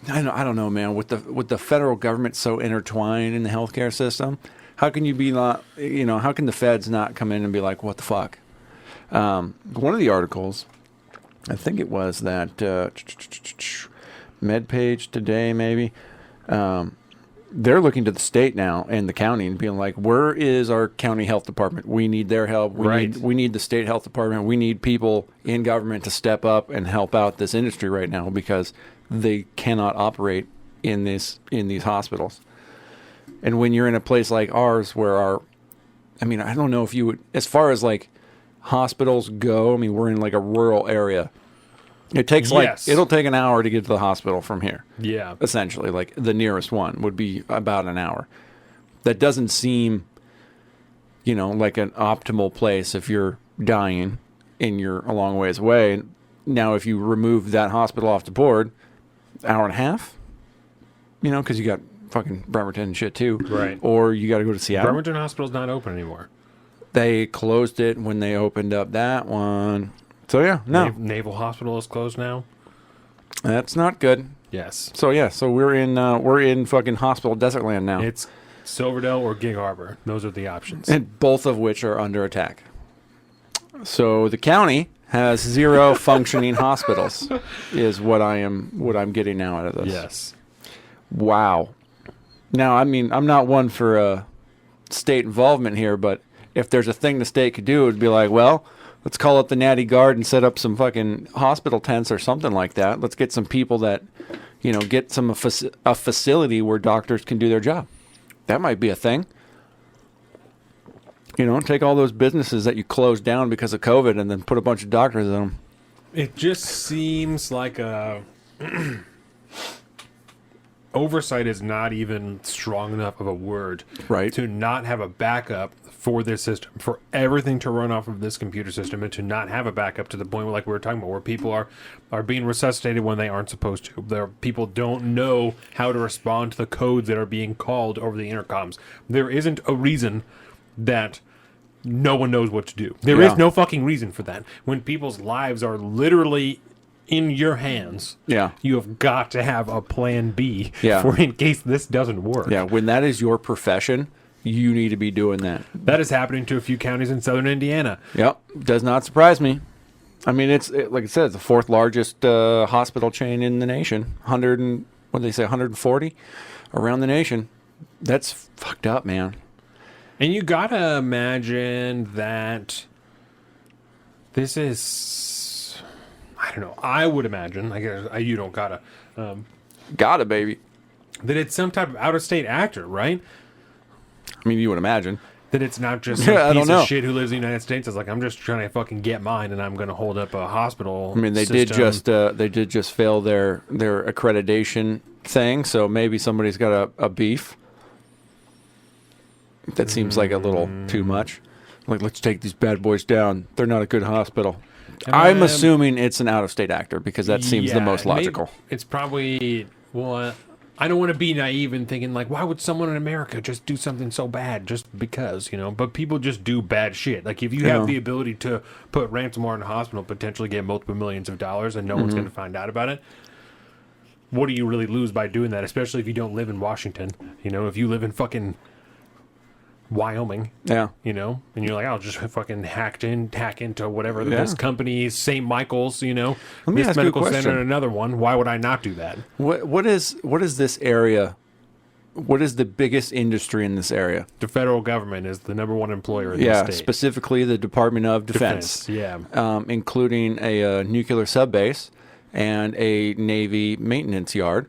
I don't know, man. With the federal government so intertwined in the healthcare system, how can you be not? How can the feds not come in and be like, what the fuck? One of the articles, I think it was that MedPage Today, maybe. They're looking to the state now and the county and being like, where is our county health department? We need their help. We need the state health department. We need people in government to step up and help out this industry right now because they cannot operate in these hospitals. And when you're in a place like ours where I don't know if you would, as far as like hospitals go, I mean, we're in like a rural area. It takes it'll take an hour to get to the hospital from here. Yeah. Essentially, like the nearest one would be about an hour. That doesn't seem, like an optimal place if you're dying and you're a long ways away. Now, if you remove that hospital off the board, hour and a half, because you got fucking Bremerton and shit too. Right. Or you got to go to Seattle. Bremerton Hospital's not open anymore. They closed it when they opened up that one. So, yeah, no. Naval Hospital is closed now. That's not good. Yes. So, yeah, we're in fucking hospital desert land now. It's Silverdale or Gig Harbor. Those are the options. And both of which are under attack. So the county has 0 functioning hospitals is what I'm getting now out of this. Yes. Wow. Now, I mean, I'm not one for state involvement here, but if there's a thing the state could do, it would be like, well, let's call up the Natty Guard and set up some fucking hospital tents or something like that. Let's get some people that, get a facility where doctors can do their job. That might be a thing. Take all those businesses that you closed down because of COVID and then put a bunch of doctors in them. It just seems like oversight is not even strong enough of a word, right? To not have a backup for this system, for everything to run off of this computer system, and to not have a backup to the point where, like we were talking about, where people are being resuscitated when they aren't supposed to. People don't know how to respond to the codes that are being called over the intercoms. There isn't a reason that no one knows what to do. There is no fucking reason for that. When people's lives are literally in your hands, you have got to have a plan B for in case this doesn't work. Yeah, when that is your profession, you need to be doing that. That is happening to a few counties in southern Indiana. Yep, does not surprise me. I mean, like I said, it's the 4th largest hospital chain in the nation. 140 around the nation. That's fucked up, man. And you gotta imagine that this is, I don't know, I would imagine, I guess you don't gotta. Gotta, baby. That it's some type of out-of-state actor, right? I mean, you would imagine. That it's not just some piece of shit who lives in the United States. It's like, I'm just trying to fucking get mine, and I'm going to hold up a hospital. I mean, they did just fail their accreditation thing, so maybe somebody's got a beef. That seems like a little too much. Like, let's take these bad boys down. They're not a good hospital. I'm assuming it's an out-of-state actor because that seems the most logical. It's probably, I don't want to be naive and thinking, like, why would someone in America just do something so bad just because, But people just do bad shit. Like, if you have the ability to put ransomware in a hospital, potentially get multiple millions of dollars, and no one's going to find out about it, what do you really lose by doing that? Especially if you don't live in Washington. If you live in fucking Wyoming, and you're like, I'll just fucking hack into whatever this company, St. Michael's, Let me this ask medical you a question. center, and another one. Why would I not do that? What is this area? What is the biggest industry in this area? The federal government is the number one employer in the state. Specifically the Department of Defense. Including a nuclear subbase and a Navy maintenance yard.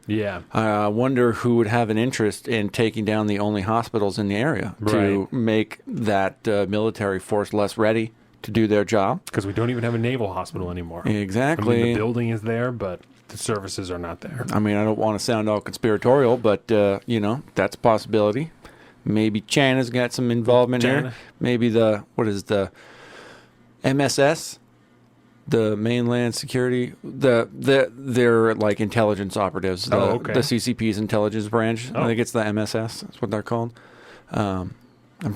I wonder who would have an interest in taking down the only hospitals in the area to make that military force less ready to do their job. Because we don't even have a naval hospital anymore. Exactly. I mean, the building is there, but the services are not there. I mean, I don't want to sound all conspiratorial, but, that's a possibility. Maybe China's got some involvement here. Maybe the MSS? The mainland security, they're like intelligence operatives. The CCP's intelligence branch. I think it's the MSS. That's what they're called. I'm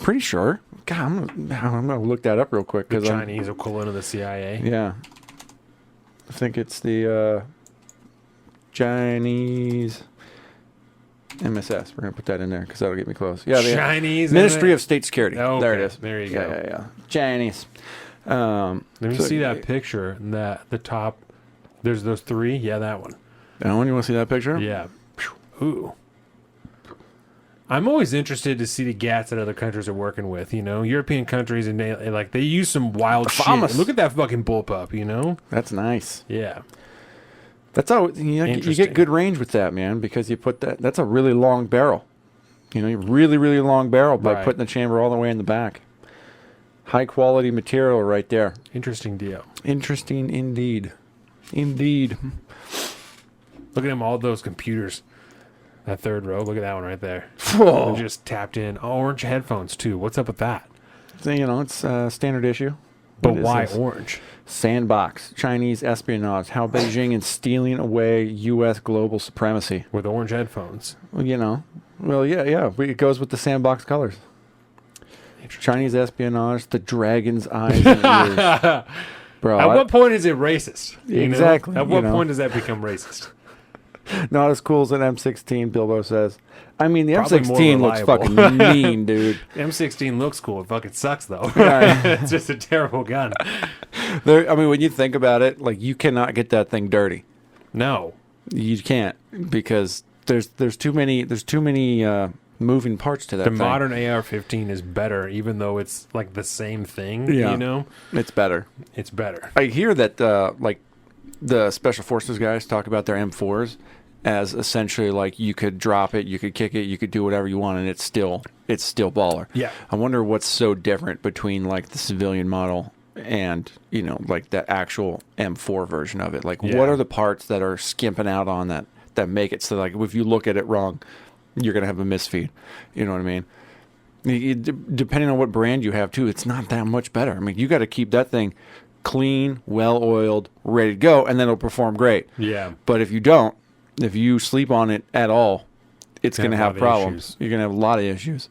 pretty sure. God, I'm gonna look that up real quick. The Chinese equivalent of the CIA. Yeah, I think it's the Chinese MSS. We're gonna put that in there because that'll get me close. Yeah, the Chinese Ministry of State Security. Oh, there it is. There you go. Yeah. Chinese. Let me see that picture. That the top. There's those 3. Yeah, that one. That one. You want to see that picture? Yeah. Ooh. I'm always interested to see the gats that other countries are working with. European countries, and they use some wild shit. Look at that fucking bullpup. That's nice. Yeah. That's how you get good range with that, man, because you put that. That's a really long barrel. Really, really long barrel by putting the chamber all the way in the back. High quality material right there. Interesting deal. Interesting indeed. Indeed. Look at them, all those computers. That third row, look at that one right there. Whoa. They're just tapped in. Orange headphones, too. What's up with that? So, it's a standard issue. But What is why this? orange? Sandbox. Chinese espionage. How Beijing is stealing away U.S. global supremacy. With orange headphones. Well, Well, yeah. It goes with the sandbox colors. Chinese espionage, the dragon's eyes and ears. Bro, At what point is it racist? Exactly, At what point does that become racist? not as cool as an M16, Bilbo says. I mean, the Probably more M16 looks reliable. fucking mean, dude. M16 looks cool. It fucking sucks, though. Yeah. It's just a terrible gun. When you think about it, like, you cannot get that thing dirty. No. You can't, because there's too many moving parts to that The thing. modern AR-15 is better, even though it's like the same thing, Yeah. It's better. It's better. I hear that the Special Forces guys talk about their M4s as essentially like you could drop it, you could kick it, you could do whatever you want, and it's still baller. Yeah. I wonder what's so different between like the civilian model and like the actual M4 version of it. Like, Yeah. what are the parts that are skimping out on that make it so like if you look at it wrong, you're gonna have a misfeed. You know what I mean? Depending on what brand you have too, it's not that much better. I mean, you got to keep that thing clean, well oiled, ready to go, and then it'll perform great. Yeah. But if you don't, if you sleep on it at all, it's going to have a lot of problems. issues. You're going to have a lot of issues.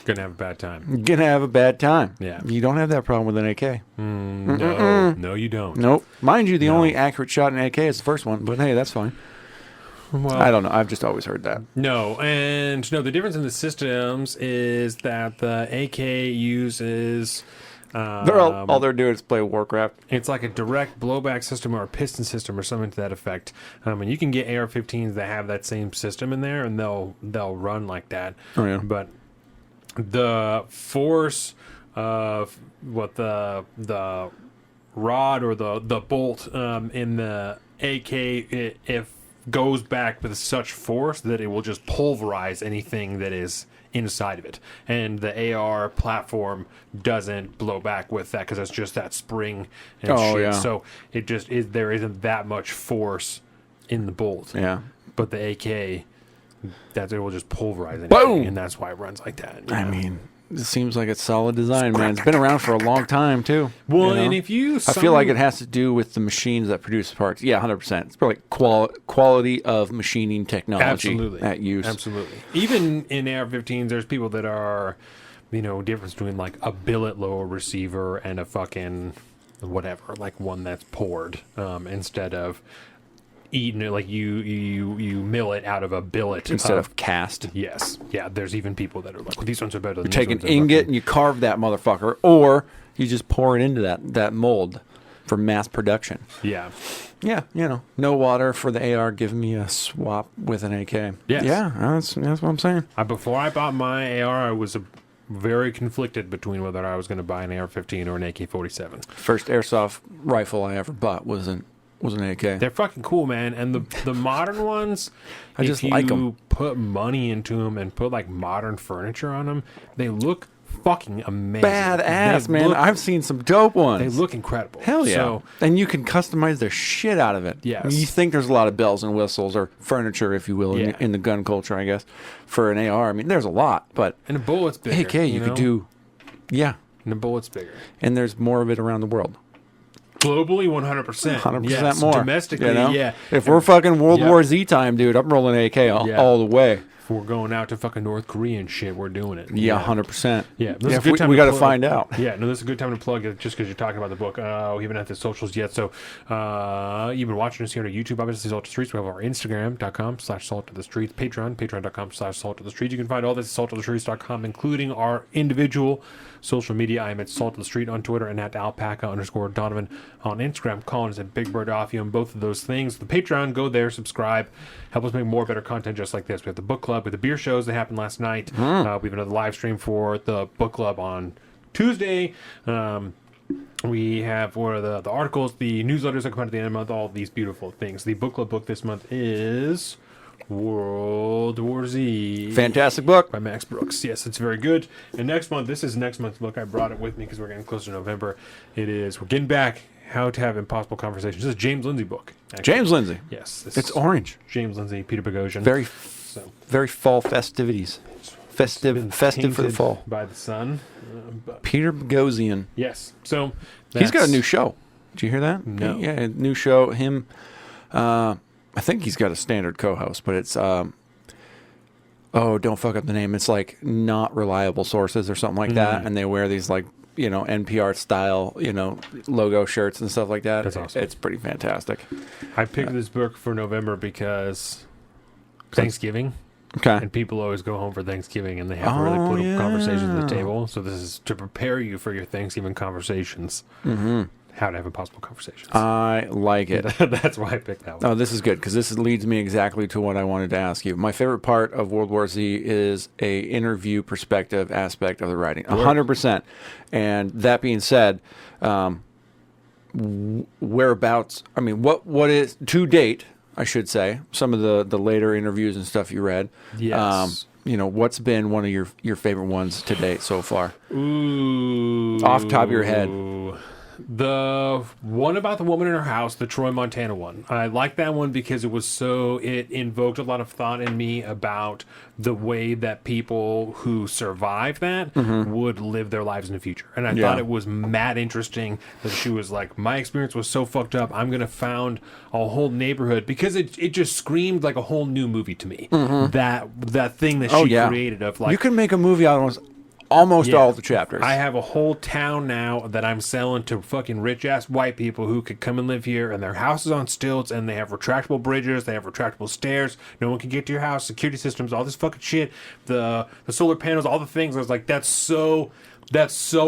Gonna have a bad time. You're going to have a bad time. Yeah. You don't have that problem with an AK. No, you don't. Nope. Mind you, the No. only accurate shot in AK is the first one, but hey, that's fine. Well, I don't know. I've just always heard that. The difference in the systems is that the AK uses. All they're doing is play Warcraft. It's like a direct blowback system or a piston system or something to that effect. And you can get AR-15s that have that same system in there, and they'll run like that. Oh, yeah. But the force of what the rod or the bolt in the AK if goes back with such force that it will just pulverize anything that is inside of it, and the AR platform doesn't blow back with that because it's just that spring and shit. Yeah. So it just is, there isn't that much force in the bolt. Yeah. But the AK, that it will just pulverize anything, Boom! and that's why it runs like that. I mean, it seems like it's solid design, man. It's been around for a long time, too. well, and if you, I feel like it has to do with the machines that produce the parts. Yeah, 100%. It's probably quality of machining technology at use. Absolutely. Even in AR-15s, there's people that are, difference between like a billet lower receiver and a fucking whatever, like one that's poured instead of eating it, like you mill it out of a billet Instead of cast. Yes. Yeah, there's even people that are like, well, these ones are better than You take an ingot and you carve that motherfucker, or you just pour it into that mold for mass production. Yeah. Yeah, no water for the AR. Give me a swap with an AK. Yes. Yeah, that's what I'm saying. Before I bought my AR, I was very conflicted between whether I was going to buy an AR-15 or an AK-47. First airsoft rifle I ever bought was an AK. They're fucking cool, man. And the modern ones, I just if like you 'em. put money into them and put like modern furniture on them, they look fucking amazing. Badass, They man. look- I've seen some dope ones. They look incredible. Hell yeah. So, And you can customize the shit out of it. Yes. You think there's a lot of bells and whistles or furniture, if you will, Yeah. in the gun culture, I guess, for an AR. I mean, there's a lot, but and the bullet's bigger. AK, you could do, yeah. And the bullet's bigger. And there's more of it around the world. Globally, 100%. 100% Yes. more. Domestically, yeah. If we're fucking World Yep. War Z time, dude, I'm rolling AK all the way. If we're going out to fucking North Korea and shit, we're doing it. Yeah, 100%. Yeah, Yeah, we got to find out. Yeah, no, this is a good time to plug it just because you're talking about the book. We haven't had the socials yet, so you've been watching us here on YouTube, obviously, Salt to the Streets. We have our Instagram.com/Salt to the Streets, Patreon.com/Salt to the Streets. You can find all this at salttothestreets.com, including our individual social media. I am at Salt to the Street on Twitter and at alpaca_Donovan on Instagram. Colin is at Big Bird Off you on both of those things. The Patreon, go there, subscribe, help us make more better content just like this. We have the book club with the beer shows that happened last night. We have another live stream for the book club on Tuesday. We have the articles, the newsletters that come out at the end of the month, all these beautiful things. The book club book this month is World War Z. Fantastic book By Max Brooks. Yes, it's very good. And next month, this is next month's book. I brought it with me because we're getting closer to November. We're getting back How to Have Impossible Conversations. This is a James Lindsay book. Actually. James Lindsay. Yes. It's orange. James Lindsay, Peter Boghossian. Very fall festivities. Festive for the fall. By the sun. Peter Boghossian. Yes. So he's got a new show. Did you hear that? No. Yeah, a new show. Him. I think he's got a standard co-host, but it's don't fuck up the name. It's like Not Reliable Sources or something like that, and they wear these like NPR style logo shirts and stuff like that. That's awesome. It's pretty fantastic. I picked this book for November because Thanksgiving. Okay. And people always go home for Thanksgiving and they have really put up conversations at the table. So this is to prepare you for your Thanksgiving conversations. Mm-hmm. How to have impossible conversations. I like it. That's why I picked that one. Oh, this is good because this leads me exactly to what I wanted to ask you. My favorite part of World War Z is a interview perspective aspect of the writing, 100%. And that being said, whereabouts? I mean, what is to date? I should say some of the later interviews and stuff you read. Yes. What's been one of your favorite ones to date so far? Ooh. Off the top of your head. The one about the woman in her house, the Troy, Montana one. I like that one because it invoked a lot of thought in me about the way that people who survive that would live their lives in the future. And I thought it was mad interesting that she was like, my experience was so fucked up, I'm going to found a whole neighborhood, because it just screamed like a whole new movie to me. That thing that she created of like... You can make a movie out of almost all the chapters. I have a whole town now that I'm selling to fucking rich-ass white people who could come and live here, and their house is on stilts, and they have retractable bridges, they have retractable stairs, no one can get to your house, security systems, all this fucking shit, the solar panels, all the things. I was like, that's so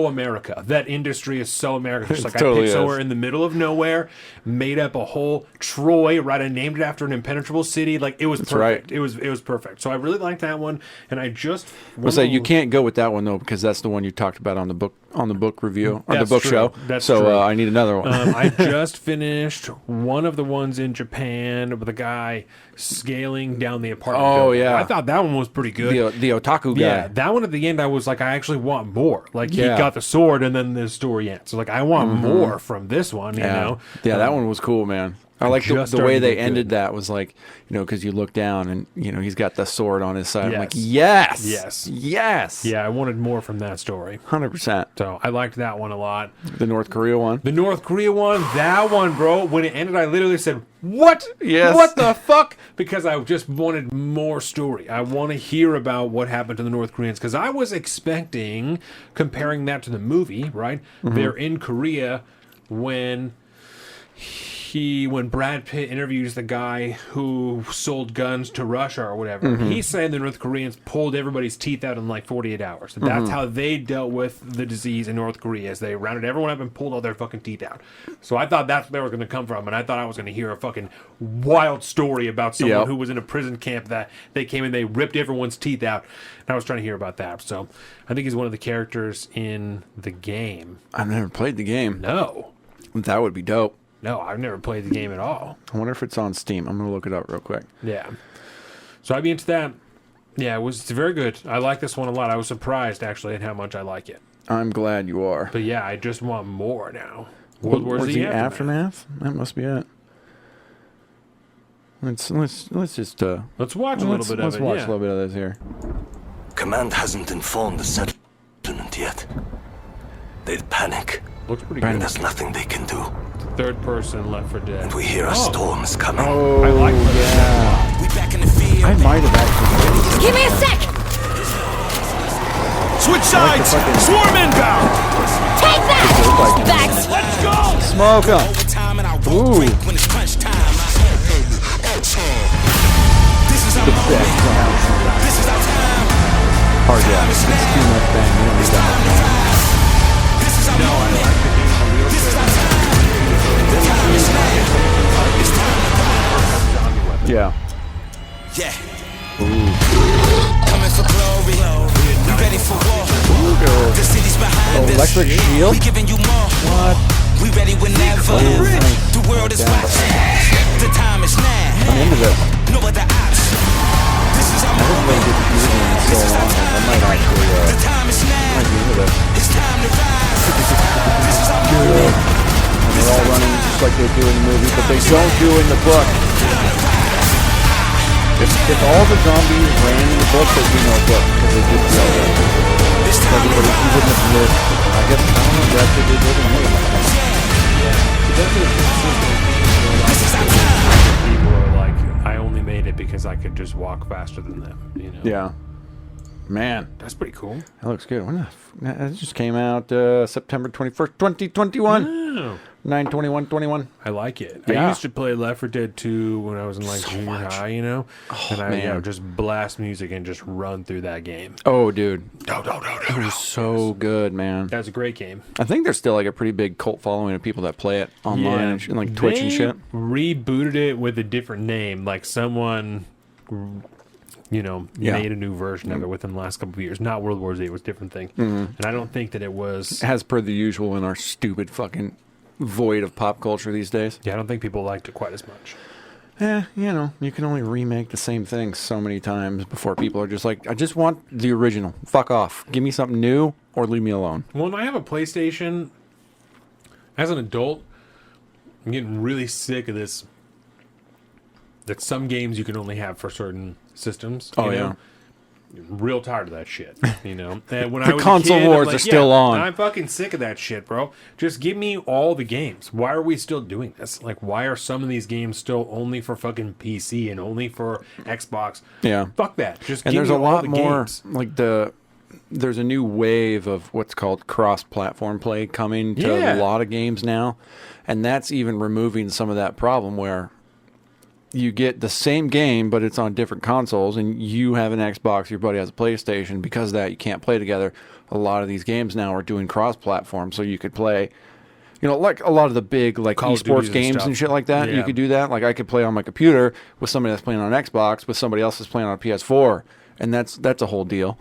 America. That industry is so America. Just like totally I picked somewhere in the middle of nowhere, made up a whole Troy, right? I named it after an impenetrable city. Like it was perfect. Right. It was perfect. So I really liked that one, and I just you can't go with that one though, because that's the one you talked about on the book review or the book show. That's so true. I need another one. I just finished one of the ones in Japan with a guy scaling down the apartment building. Yeah, I thought that one was pretty good. The otaku guy. Yeah, that one at the end, I was like, I actually want more. Like he got the sword, and then the story ends. So like, I want more from this one. You know? Yeah, that one was cool, man. I like the way they ended that was like, because you look down and, he's got the sword on his side. Yes. I'm like, yes. Yeah, I wanted more from that story. 100%. So I liked that one a lot. The North Korea one? The North Korea one, that one, bro. When it ended, I literally said, what? Yes. What the fuck? Because I just wanted more story. I want to hear about what happened to the North Koreans. Because I was expecting, comparing that to the movie, right? Mm-hmm. They're in Korea when Brad Pitt interviews the guy who sold guns to Russia or whatever, he's saying the North Koreans pulled everybody's teeth out in like 48 hours. That's how they dealt with the disease in North Korea, is they rounded everyone up and pulled all their fucking teeth out. So I thought that's where they were going to come from, and I thought I was going to hear a fucking wild story about someone who was in a prison camp that they came and they ripped everyone's teeth out. And I was trying to hear about that. So I think he's one of the characters in the game. I've never played the game. No. That would be dope. No, I've never played the game at all. I wonder if it's on Steam. I'm going to look it up real quick. Yeah. So I'd be into that. Yeah, it's very good. I like this one a lot. I was surprised, actually, at how much I like it. I'm glad you are. But yeah, I just want more now. World War Z Aftermath? That must be it. Let's just... let's watch a little bit of it. Let's watch a little bit of this here. Command hasn't informed the settlement yet. They'd panic. Looks pretty good. There's nothing they can do. Third person Left 4 Dead. And we hear a storm is coming. Oh, I like that. We back in the field. I might have actually. Give me a sec! Switch sides! Swarm inbound! Take that! Bags! Let's go! Smoke 'em. Ooh. When it's crunch time. This is our The best sound. This is our time. Hard yeah. It's too much bang. You don't need that much bang. This is our moment. This is our time. The time is now. It's time to ride. Yeah. Yeah. Coming for glory. We ready for war. The city's behind us. Electric shield? We giving you more. What? We ready whenever. The world is watching. The time is now. I'm into this. No other option. I haven't played this game in so long. I might actually, might be into this. And they're all running just like they do in the movie, but they don't do in the book. If all the zombies ran in the book, there'd be no book, because they just yelled at them. Everybody, you wouldn't have lived. I guess, I don't know, that's what they did in the movie. People are like, I only made it because I could just walk faster than them. You know? Yeah. Man, That's pretty cool. that looks good. When it just came out September 21st, 2021. Oh, 9/21/21. I like it. Yeah. I used to play Left 4 Dead 2 when I was in like So junior much. high, you know? And I man. just blast music and just run through that game. Oh, dude. It was so good, man. That's a great game. I think there's still like a pretty big cult following of people that play it online and like Twitch and They shit. rebooted it with a different name. Like someone, Yeah. made a new version of it within the last couple of years. Not World War Z, it was a different thing. And I don't think that it was... As per the usual in our stupid fucking void of pop culture these days. Yeah, I don't think people liked it quite as much. You can only remake the same thing so many times before people are just like, I just want the original. Fuck off. Give me something new or leave me alone. Well, when I have a PlayStation, as an adult, I'm getting really sick of this. That some games you can only have for certain systems. Oh, you yeah. know? Real tired of that shit, you know. And when The I was console a kid, wars I'm are still on. I'm fucking sick of that shit, bro. Just give me all the games. Why are we still doing this? Like, why are some of these games still only for fucking PC and only for Xbox? Yeah. Fuck that. Just And give there's me a all lot the more games. like there's a new wave of what's called cross-platform play coming to Yeah. a lot of games now, and that's even removing some of that problem where you get the same game but it's on different consoles, and you have an Xbox, your buddy has a PlayStation. Because of that, you can't play together. A lot of these games now are doing cross-platform, so you could play, like a lot of the big like Call of esports Duties and games stuff. and shit like that. You Yeah. could do that. Like I could play on my computer with somebody that's playing on Xbox, with somebody else that's playing on a PS4, and that's a whole deal.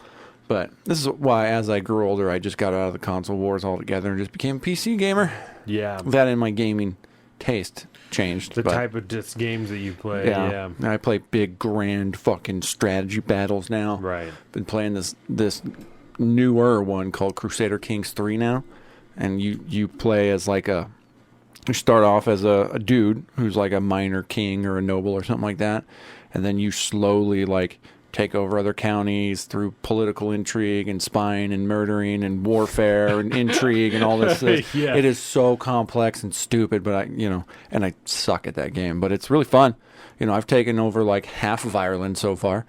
But this is why, as I grew older, I just got out of the console wars altogether and just became a PC gamer. Yeah. That and my gaming taste changed. The but, type of just games that you play. Yeah. I play big, grand, fucking strategy battles now. Right. Been playing this newer one called Crusader Kings 3 now, and you play as like you start off as a dude who's like a minor king or a noble or something like that, and then you slowly like take over other counties through political intrigue and spying and murdering and warfare and intrigue and all this. Yeah. It is so complex and stupid, but and I suck at that game, but it's really fun. I've taken over like half of Ireland so far.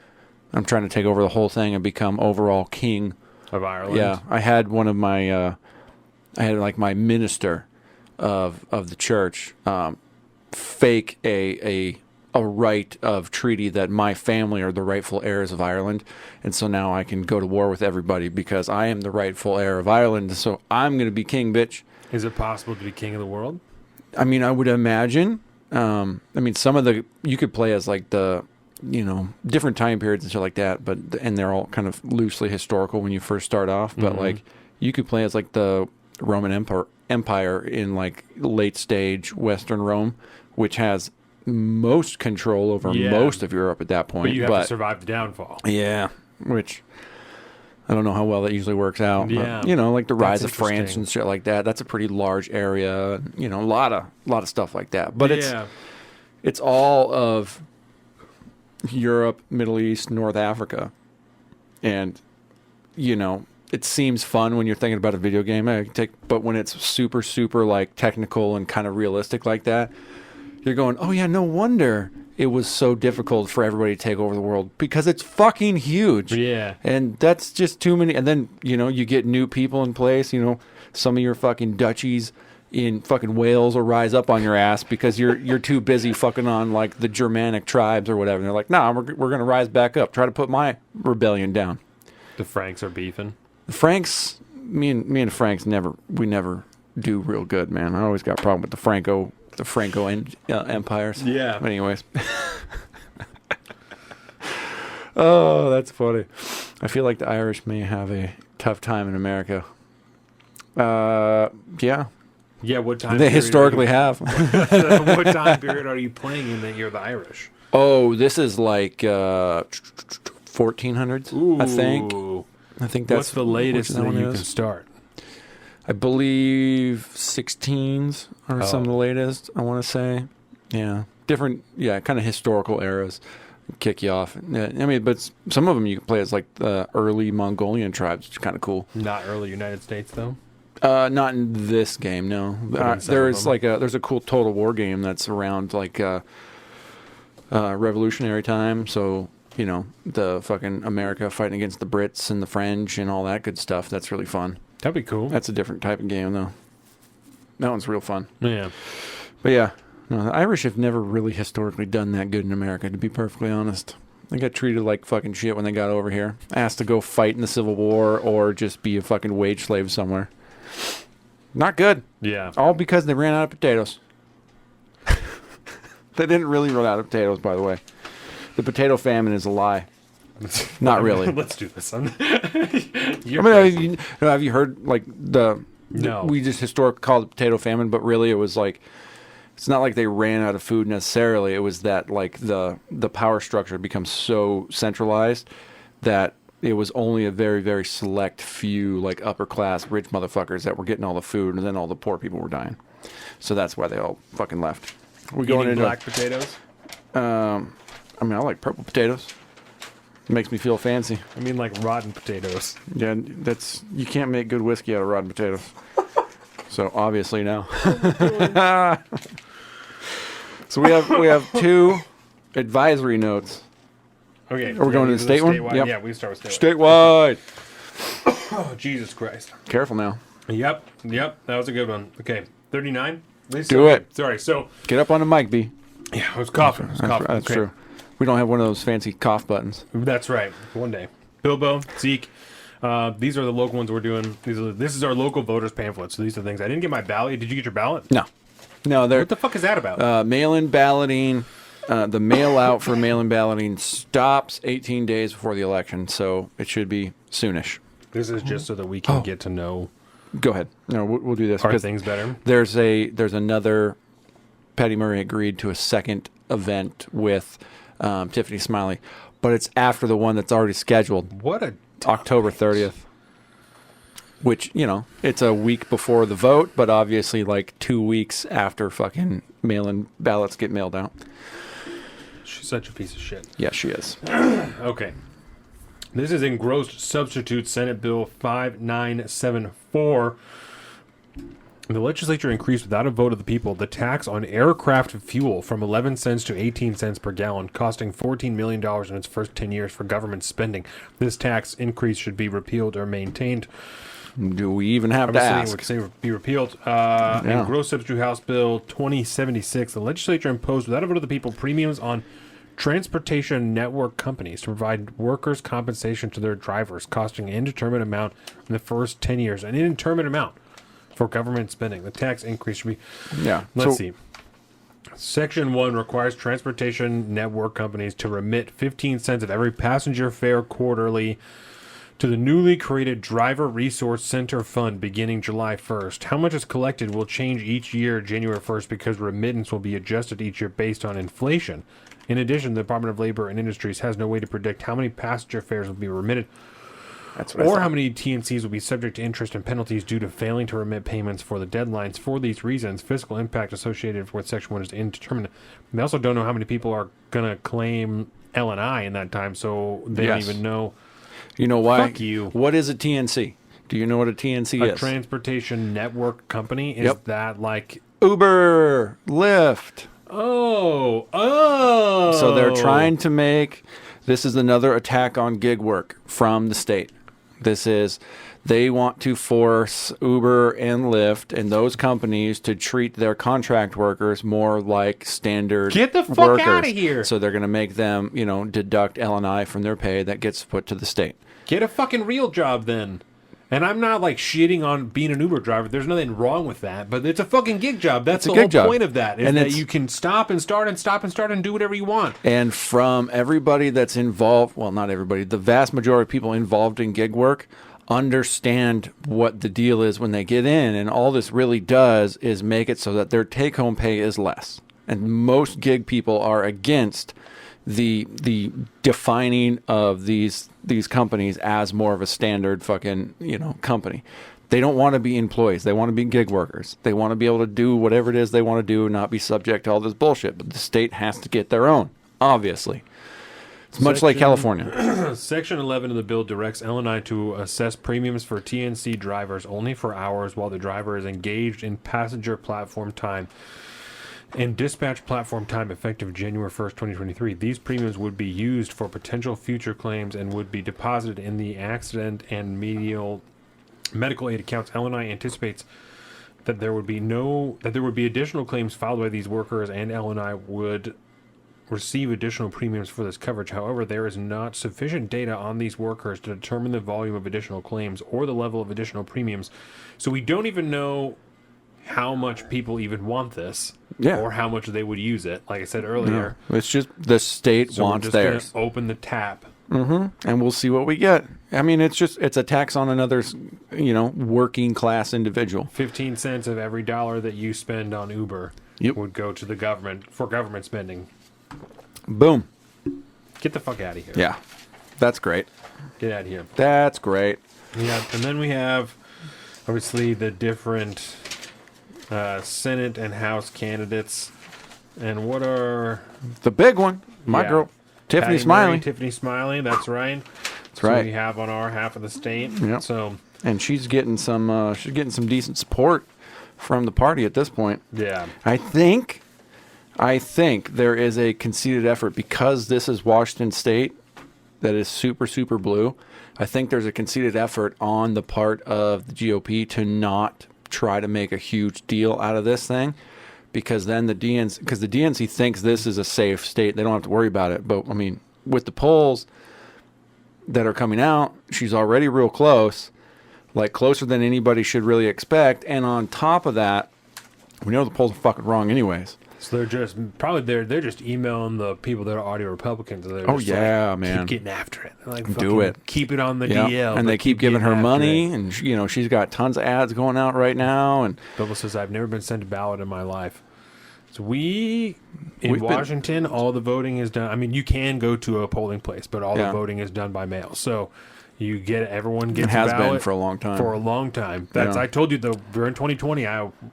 I'm trying to take over the whole thing and become overall king. Of Ireland. Yeah, I had one of my, I had like my minister of the church fake a right of treaty that my family are the rightful heirs of Ireland, and so now I can go to war with everybody because I am the rightful heir of Ireland. So I'm going to be king, bitch. Is it possible to be king of the world? I mean, I would imagine. Some of you could play as like the different time periods and shit like that, and they're all kind of loosely historical when you first start off. But like you could play as like the Roman Empire in like late stage Western Rome, which has most control over most of Europe at that point. But you have to survive the downfall. Yeah, which I don't know how well that usually works out. Yeah. But, like the rise of That's France interesting. and shit like that. That's a pretty large area. A lot of stuff like that. But it's all of Europe, Middle East, North Africa, and it seems fun when you're thinking about a video game. But when it's super, super like technical and kind of realistic like that, you're going, oh yeah, no wonder it was so difficult for everybody to take over the world, because it's fucking huge. Yeah. And that's just too many. And then, you get new people in place, some of your fucking duchies in fucking Wales will rise up on your ass because you're too busy fucking on like the Germanic tribes or whatever. And they're like, nah, we're going to rise back up. Try to put my rebellion down. The Franks are beefing. The Franks, me and the Franks never do real good, man. I always got a problem with the Franco empires. Yeah. But anyways. Oh, that's funny. I feel like the Irish may have a tough time in America. Yeah. Yeah, what time They period historically have. What time period are you playing in that you're the Irish? Oh, this is like 1400s, I think. Ooh. I think that's What's the latest which that one you is. can start? I believe 16s are some of the latest, I want to say. Yeah. Different, kind of historical eras kick you off. Yeah, I mean, but some of them you can play as like the early Mongolian tribes, which is kind of cool. Not early United States, though. Not in this game, no. in some There's of them. like there's a cool Total War game that's around like Revolutionary time, so the fucking America fighting against the Brits and the French and all that good stuff. That's really fun. That'd be cool. That's a different type of game, though. That one's real fun. Yeah. But yeah, no, the Irish have never really historically done that good in America, to be perfectly honest. They got treated like fucking shit when they got over here. Asked to go fight in the Civil War or just be a fucking wage slave somewhere. Not good. Yeah. All because they ran out of potatoes. They didn't really run out of potatoes, by the way. The potato famine is a lie. Not really. Let's do this. You're I mean, have you heard like No. we just historically called it potato famine, but really it was like it's not like they ran out of food necessarily. It was that like the power structure becomes so centralized that it was only a very, very select few like upper class rich motherfuckers that were getting all the food, and then all the poor people were dying. So that's why they all fucking left. We're going Eating into black potatoes? I mean, I like purple potatoes. It makes me feel fancy. I mean, like rotten potatoes. Yeah, you can't make good whiskey out of rotten potatoes. So obviously no. So we have two advisory notes. Okay. Are we going to the state one? Statewide? Yep. Yeah, we can start with statewide. Statewide. Oh, Jesus Christ. Careful now. Yep. That was a good one. Okay. 39? Do it. Sorry. So, Get up on the mic, B. yeah, I was coughing. That's Okay. true. We don't have one of those fancy cough buttons. That's right. One day. Bilbo, Zeke. These are the local ones we're doing. This is our local voters pamphlet. So these are the things. I didn't get my ballot. Did you get your ballot? No, they're What the fuck is that about? mail-in balloting. The mail out for mail-in balloting stops 18 days before the election, so it should be soonish. This is just so that we can get to know Go ahead. No, we'll do this our because things better. there's another. Patty Murray agreed to a second event with Tiffany Smiley, but it's after the one that's already scheduled, What a October 30th. Which, it's a week before the vote, but obviously like 2 weeks after fucking mail-in ballots get mailed out. She's such a piece of shit. Yes, she is. Okay. This is engrossed substitute Senate Bill 5974. The legislature increased without a vote of the people the tax on aircraft fuel from 11 cents to 18 cents per gallon, costing $14 million in its first 10 years for government spending. This tax increase should be repealed or maintained. Do we even have to Obviously, ask? would say be repealed. Engrossed substitute House Bill 2076. The legislature imposed without a vote of the people premiums on transportation network companies to provide workers' compensation to their drivers, costing an indeterminate amount in the first 10 years. An indeterminate amount for government spending. The tax increase should be... Yeah. Let's see. Section 1 requires transportation network companies to remit 15 cents of every passenger fare quarterly to the newly created Driver Resource Center Fund beginning July 1st. How much is collected will change each year, January 1st, because remittance will be adjusted each year based on inflation. In addition, the Department of Labor and Industries has no way to predict how many passenger fares will be remitted That's what I or thought. how many TNCs will be subject to interest and penalties due to failing to remit payments for the deadlines. For these reasons, fiscal impact associated with Section 1 is indeterminate. They also don't know how many people are going to claim L&I in that time, so they don't Yes. even know. You know why? Fuck you. What is a TNC? Do you know what a TNC A is? transportation network company, is Yep. that like... Uber, Lyft. Oh. So they're trying to make... This is another attack on gig work from the state. They want to force Uber and Lyft and those companies to treat their contract workers more like standard Get the fuck workers. outta here. So they're going to make them, deduct L&I from their pay that gets put to the state. Get a fucking real job then. And I'm not like shitting on being an Uber driver. There's nothing wrong with that. But it's a fucking gig job. That's It's a the gig whole job. point of that. Is And that it's- you can stop and start and stop and start and do whatever you want. And from everybody that's involved, well, not everybody, the vast majority of people involved in gig work understand what the deal is when they get in. And all this really does is make it so that their take-home pay is less. And most gig people are against the defining of these companies as more of a standard fucking, company. They don't want to be employees. They want to be gig workers. They want to be able to do whatever it is they want to do and not be subject to all this bullshit. But the state has to get their own, obviously. It's much like California. Section 11 of the bill directs LMAYT to assess premiums for TNC drivers only for hours while the driver is engaged in passenger platform time and dispatch platform time effective January 1st, 2023. These premiums would be used for potential future claims and would be deposited in the accident and medical aid accounts. LMAYT anticipates that there would be additional claims filed by these workers, and LMAYT would receive additional premiums for this coverage. However, there is not sufficient data on these workers to determine the volume of additional claims or the level of additional premiums. So we don't even know how much people even want this, or how much they would use it. Like I said earlier, it's just the state wants theirs. Open the tap, and we'll see what we get. I mean, it's a tax on another, working class individual. 15 cents of every dollar that you spend on Uber would go to the government for government spending. Boom. Get the fuck out of here. Yeah, that's great. Get out of here. That's great. Yeah, and then we have obviously the different Senate and House candidates, and what are the big one? My girl, Tiffany Smiley. Tiffany Smiley. That's right. That's right. We have on our half of the state. Yep. So, and she's getting some decent support from the party at this point. Yeah. I think there is a conceited effort because this is Washington State that is super, super blue. I think there's a conceited effort on the part of the GOP to not try to make a huge deal out of this thing, because then the DNC thinks this is a safe state. They don't have to worry about it. But, I mean, with the polls that are coming out, she's already real close, like closer than anybody should really expect. And on top of that, we know the polls are fucking wrong anyways. So they're just emailing the people that are already Republicans. Man, keep getting after it. They're like, do it. Keep it on the DL. And they keep giving her money, and she's got tons of ads going out right now. And Bill says, "I've never been sent a ballot in my life." So in Washington, all the voting is done. I mean, you can go to a polling place, but all the voting is done by mail. So everyone gets a ballot. It has been for a long time. For a long time. I told you though, during 2020,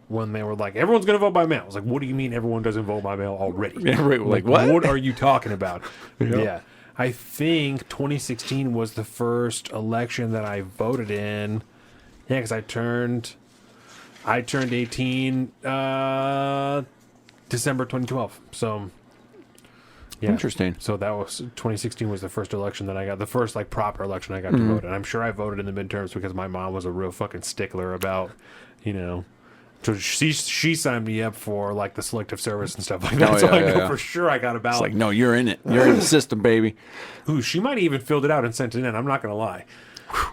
when they were like, everyone's going to vote by mail. I was like, what do you mean everyone doesn't vote by mail already? Like what? What are you talking about? Yeah. I think 2016 was the first election that I voted in. Yeah, because I turned 18 December 2012. So. Yeah. Interesting. So that was 2016 was the first election that I got, the first proper election I got to vote. And I'm sure I voted in the midterms because my mom was a real fucking stickler about, so she signed me up for the selective service and stuff like that. I know for sure I got a ballot. It's like, no, you're in it. You're in the system, baby. Ooh, she might have even filled it out and sent it in. I'm not going to lie.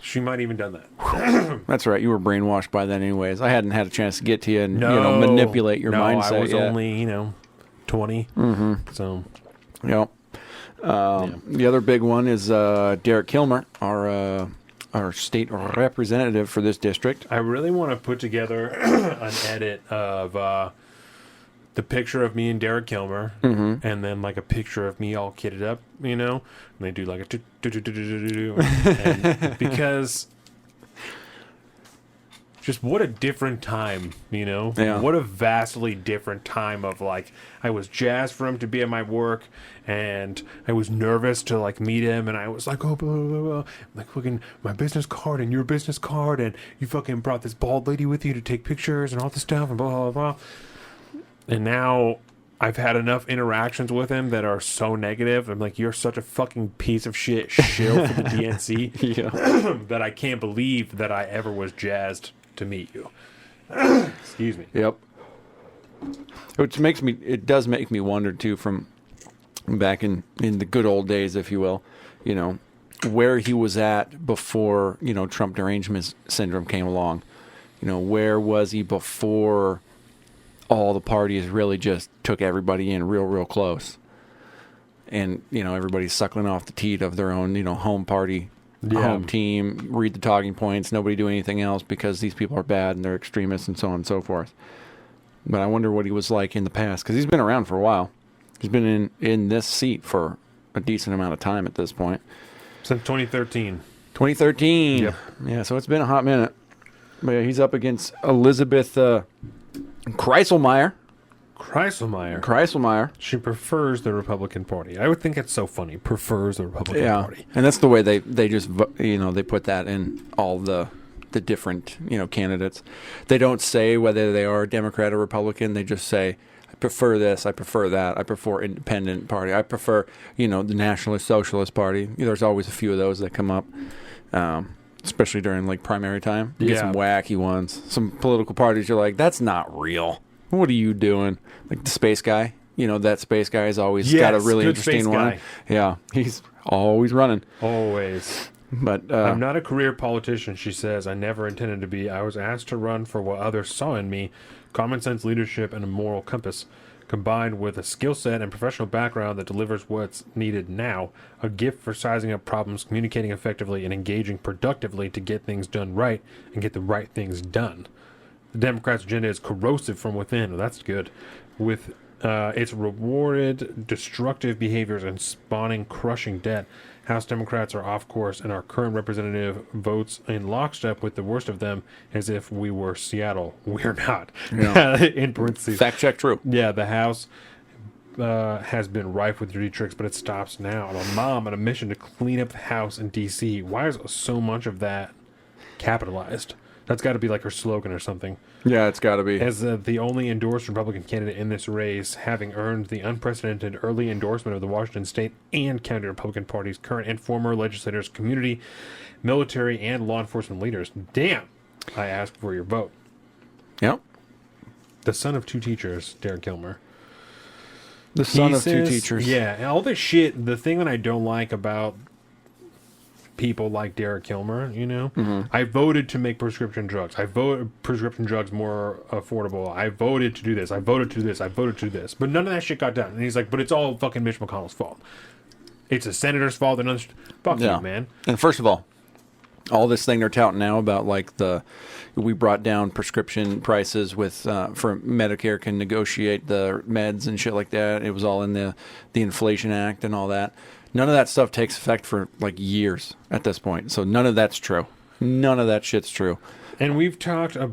She might have even done that. That's right. You were brainwashed by then anyways. I hadn't had a chance to get to you and manipulate your mindset. I was only, 20. Mm-hmm. So... Yep. The other big one is Derek Kilmer, our state representative for this district. I really want to put together an edit of the picture of me and Derek Kilmer, and then a picture of me all kitted up, and they do and because just what a different time, what a vastly different time of I was jazzed for him to be at my work, and I was nervous to meet him, and I was like, oh, blah, blah, blah. Fucking my business card and your business card, and you fucking brought this bald lady with you to take pictures and all this stuff, and blah, blah, blah. And now I've had enough interactions with him that are so negative. I'm like, you're such a fucking piece of shit shill for the DNC that I can't believe that I ever was jazzed to meet you. Excuse me. Yep. It does make me wonder too, from back in the good old days, if you will, where he was at before, Trump derangement syndrome came along. Where was he before all the parties really just took everybody in real, real close? And, everybody's suckling off the teat of their own, home party, home team, read the talking points, nobody do anything else because these people are bad and they're extremists and so on and so forth. But I wonder what he was like in the past, because he's been around for a while. He's been in this seat for a decent amount of time at this point. Since 2013. 2013. Yep. Yeah, so it's been a hot minute. But yeah, he's up against Elizabeth Kreiselmeyer. Kreiselmeyer. She prefers the Republican Party. I would think it's so funny. Prefers the Republican Party. And that's the way they just, they put that in all the different, candidates. They don't say whether they are Democrat or Republican. They just say, I prefer this, I prefer that, I prefer independent party, I prefer, the Nationalist Socialist Party. There's always a few of those that come up, especially during, like, primary time. You get some wacky ones. Some political parties, you're like, that's not real. What are you doing? Like the space guy. That space guy has always got a really interesting one. Guy. Yeah, he's always running. Always. But I'm not a career politician, she says. I never intended to be. I was asked to run for what others saw in me. Common sense, leadership, and a moral compass, combined with a skill set and professional background that delivers what's needed now. A gift for sizing up problems, communicating effectively, and engaging productively to get things done right and get the right things done. The Democrats' agenda is corrosive from within. Well, that's good. With its rewarded destructive behaviors and spawning crushing debt, House Democrats are off course, and our current representative votes in lockstep with the worst of them as if we were Seattle. We're not. Yeah. In parentheses. Fact check true. Yeah, the House has been rife with dirty tricks, but it stops now. I'm a mom on a mission to clean up the House in D.C. Why is so much of that capitalized? That's got to be like her slogan or something. Yeah, it's got to be. As the only endorsed Republican candidate in this race, having earned the unprecedented early endorsement of the Washington State and County Republican parties, current and former legislators, community, military, and law enforcement leaders. Damn! I ask for your vote. Yep. The son of two teachers, Derek Kilmer. The son of two teachers. Yeah, and all this shit, the thing that I don't like about people like Derek Kilmer, I voted to make prescription drugs. I voted prescription drugs more affordable. I voted to do this. I voted to do this. I voted to do this. But none of that shit got done. And he's like, but it's all fucking Mitch McConnell's fault. It's a senator's fault. And fuck you, man. And first of all this thing they're touting now about like we brought down prescription prices with for Medicare can negotiate the meds and shit like that. It was all in the Inflation Act and all that. None of that stuff takes effect for like years at this point. So none of that's true. None of that shit's true. And we've talked a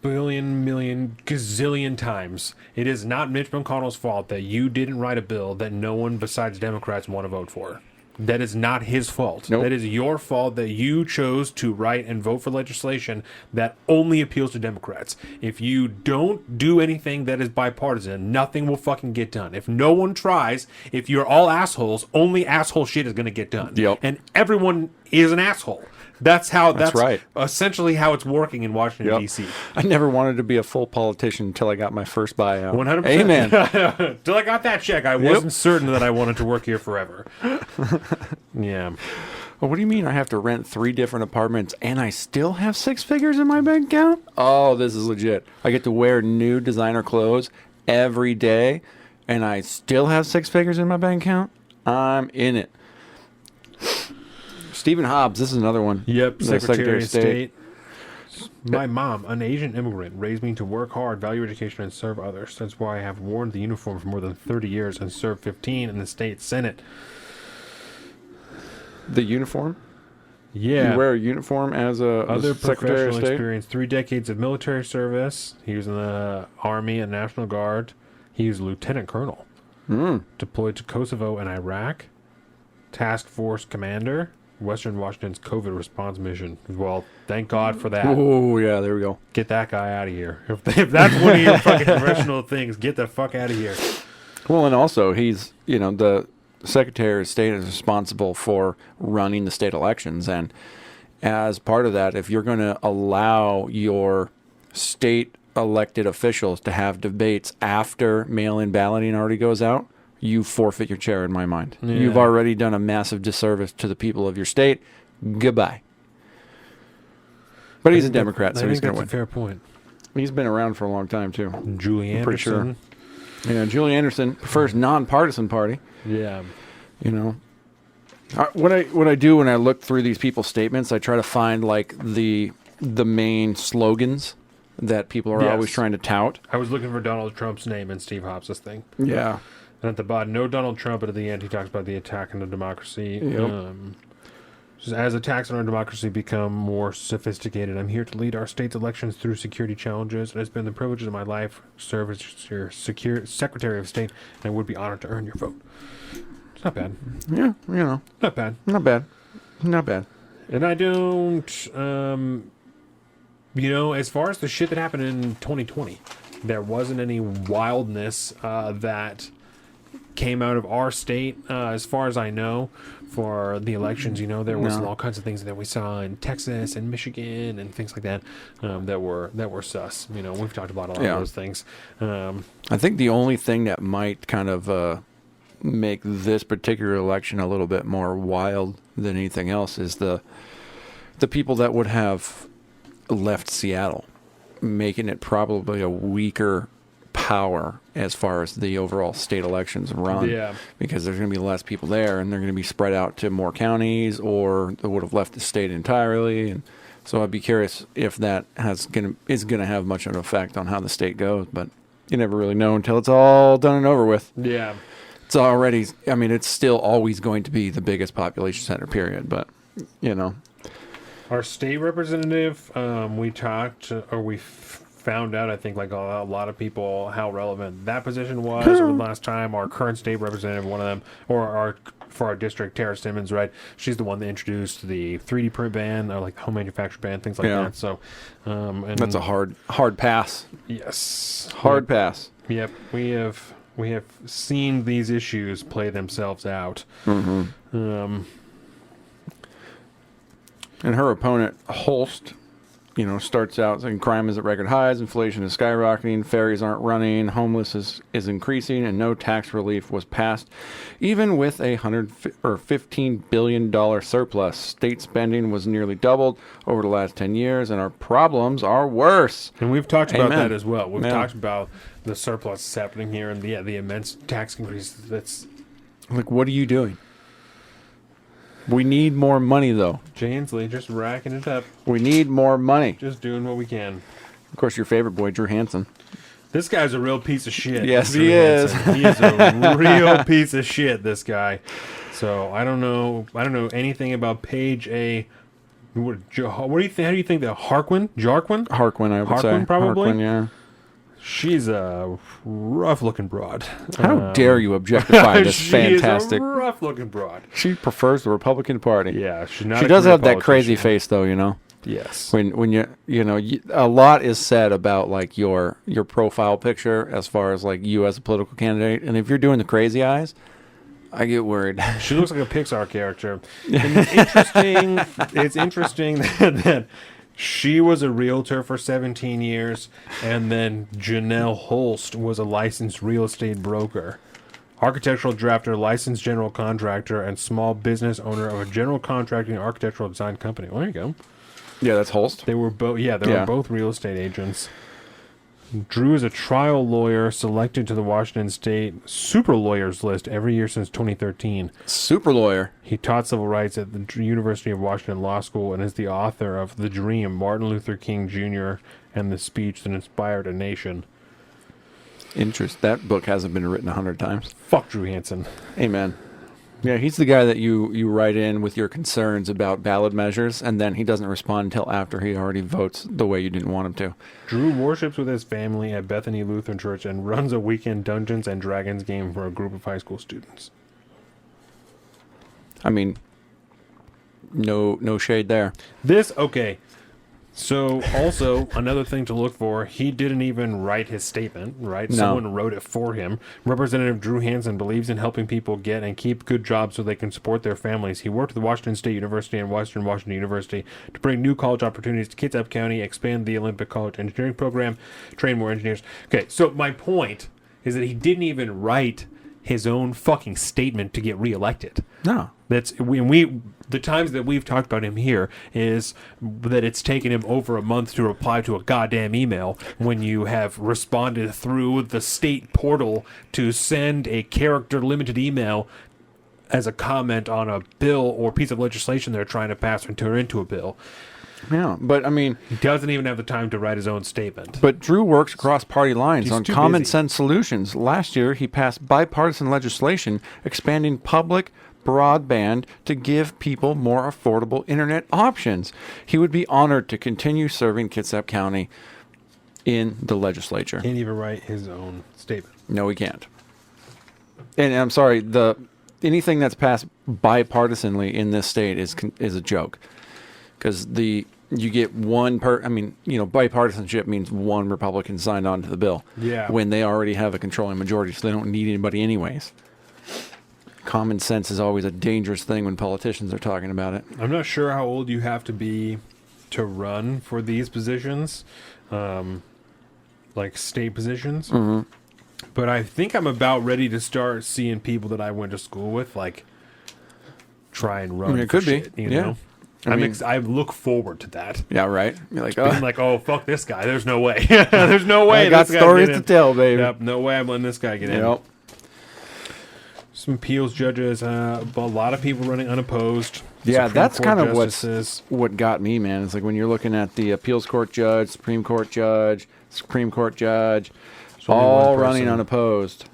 billion, million, gazillion times. It is not Mitch McConnell's fault that you didn't write a bill that no one besides Democrats want to vote for. That is not his fault. Nope. That is your fault that you chose to write and vote for legislation that only appeals to Democrats. If you don't do anything that is bipartisan, nothing will fucking get done. If no one tries, if you're all assholes, only asshole shit is going to get done. Yep. And everyone is an asshole. That's right. Essentially how it's working in Washington, D.C. I never wanted to be a full politician until I got my first buyout. 100%. Amen. Till I got that check, I wasn't certain that I wanted to work here forever. Yeah. Well, what do you mean I have to rent 3 different apartments and I still have 6 figures in my bank account? Oh, this is legit. I get to wear new designer clothes every day and I still have 6 figures in my bank account? I'm in it. Stephen Hobbs, this is another one. Yep, Secretary of State. My mom, an Asian immigrant, raised me to work hard, value education, and serve others. That's why I have worn the uniform for more than 30 years and served 15 in the state Senate. The uniform? Yeah. You wear a uniform as a other Secretary of professional State? experience, 3 decades of military service. He was in the Army and National Guard. He was Lieutenant Colonel. Deployed to Kosovo and Iraq. Task Force Commander. Western Washington's COVID response mission. Well, thank God for that. Oh, yeah, there we go. Get that guy out of here. If that's one of your fucking professional things, get the fuck out of here. Well, and also, he's, the Secretary of State is responsible for running the state elections. And as part of that, if you're going to allow your state elected officials to have debates after mail-in balloting already goes out, you forfeit your chair in my mind. Yeah. You've already done a massive disservice to the people of your state. Goodbye. But he's a Democrat, so he's going to win. That's a fair point. He's been around for a long time, too. Julie Anderson. Pretty sure. Yeah, Julie Anderson prefers nonpartisan party. Yeah. What I do when I look through these people's statements, I try to find like the main slogans that people are always trying to tout. I was looking for Donald Trump's name in Steve Hobbs' thing. Yeah. And at the bottom, no Donald Trump, but at the end he talks about the attack on the democracy. Yep. As attacks on our democracy become more sophisticated, I'm here to lead our state's elections through security challenges. It has been the privilege of my life to serve as your Secretary of State, and I would be honored to earn your vote. It's not bad. Yeah, Not bad. not bad. Not bad. And I don't, as far as the shit that happened in 2020, there wasn't any wildness that came out of our state, as far as I know, for the elections. There was No. all kinds of things that we saw in Texas and Michigan and things like that that were sus. We've talked about a lot of those things. I think the only thing that might kind of make this particular election a little bit more wild than anything else is the people that would have left Seattle, making it probably a weaker power as far as the overall state elections run. Yeah. Because there's going to be less people there, and they're going to be spread out to more counties, or they would have left the state entirely. And so I'd be curious if that is going to have much of an effect on how the state goes. But you never really know until it's all done and over with. Yeah. It's already, it's still always going to be the biggest population center, period. But, Our state representative, we found out, I think, like a lot of people, how relevant that position was over the last time. Our current state representative, one of them, for our district, Tara Simmons, right? She's the one that introduced the 3D print ban, or like home manufactured ban, things like that. So, and that's a hard pass. Yes, Hard pass. Yep, we have seen these issues play themselves out. Mm-hmm. And her opponent, Holst, starts out saying crime is at record highs, inflation is skyrocketing, ferries aren't running, homelessness is increasing, and no tax relief was passed. Even with a $15 billion surplus, state spending was nearly doubled over the last 10 years, and our problems are worse. And we've talked about Amen. that as well. We've Yeah. talked about the surplus that's happening here and the immense tax increase that's... Like, what are you doing? We need more money, though. Jay Inslee just racking it up. We need more money. Just doing what we can. Of course, your favorite boy, Drew Hansen. This guy's a real piece of shit. Yes, Drew he is. Hansen. He is a real piece of shit, this guy. So, I don't know anything about Page A. What do you think? How do you think that Jarquin, Harquin, I would say. Harquin, probably? Harquin, yeah. She's a rough-looking broad. How dare you objectify this she fantastic... is a rough-looking broad. She prefers the Republican Party. Yeah, she's not. She a does career have that crazy politician. face, though. Yes. When a lot is said about like your profile picture as far as like you as a political candidate, and if you're doing the crazy eyes, I get worried. She looks like a Pixar character. And it's interesting that she was a realtor for 17 years, and then Janelle Holst was a licensed real estate broker, architectural drafter, licensed general contractor, and small business owner of a general contracting and architectural design company. Well, there you go. Yeah, that's Holst. They were both. Yeah, they were both real estate agents. Drew is a trial lawyer selected to the Washington State Super Lawyers list every year since 2013. Super lawyer. He taught civil rights at the University of Washington Law School and is the author of The Dream, Martin Luther King Jr., and The Speech That Inspired a Nation. That book hasn't been written 100 times. Fuck Drew Hansen. Amen. Yeah, he's the guy that you write in with your concerns about ballot measures, and then he doesn't respond until after he already votes the way you didn't want him to. Drew worships with his family at Bethany Lutheran Church and runs a weekend Dungeons and Dragons game for a group of high school students. I mean, no shade there. Okay. So, also, another thing to look for, he didn't even write his statement, right? No. Someone wrote it for him. Representative Drew Hansen believes in helping people get and keep good jobs so they can support their families. He worked with Washington State University and Western Washington University to bring new college opportunities to Kitsap County, expand the Olympic College engineering program, train more engineers. Okay, so my point is that he didn't even write his own fucking statement to get reelected. No. The times that we've talked about him here is that it's taken him over a month to reply to a goddamn email when you have responded through the state portal to send a character limited email as a comment on a bill or piece of legislation they're trying to pass and turn into a bill. Yeah, but I mean, He doesn't even have the time to write his own statement. but Drew works across party lines He's on too common busy. sense solutions. Last year, he passed bipartisan legislation expanding public broadband to give people more affordable internet options. He would be honored to continue serving Kitsap County in the legislature. Can't even write his own statement. No, he can't. And I'm sorry, anything that's passed bipartisanly in this state is a joke, because you get bipartisanship means one Republican signed on to the bill. Yeah. When they already have a controlling majority, so they don't need anybody anyways. Common sense is always a dangerous thing when politicians are talking about it. I'm not sure how old you have to be to run for these positions, like state positions. Mm-hmm. But I think I'm about ready to start seeing people that I went to school with, like, try and run. I mean, it for could be. shit, you Yeah. know? I I look forward to that. Yeah, right. You're like, I'm like, oh, fuck this guy. There's no way. There's no way. I got this guy's stories getting to tell, baby. Yep, no way I'm letting this guy get in. Yep. Some appeals judges, a lot of people running unopposed. Yeah, Supreme that's Court kind of justices. what got me, man. It's like when you're looking at the appeals court judge, Supreme Court judge, only all one running person. unopposed,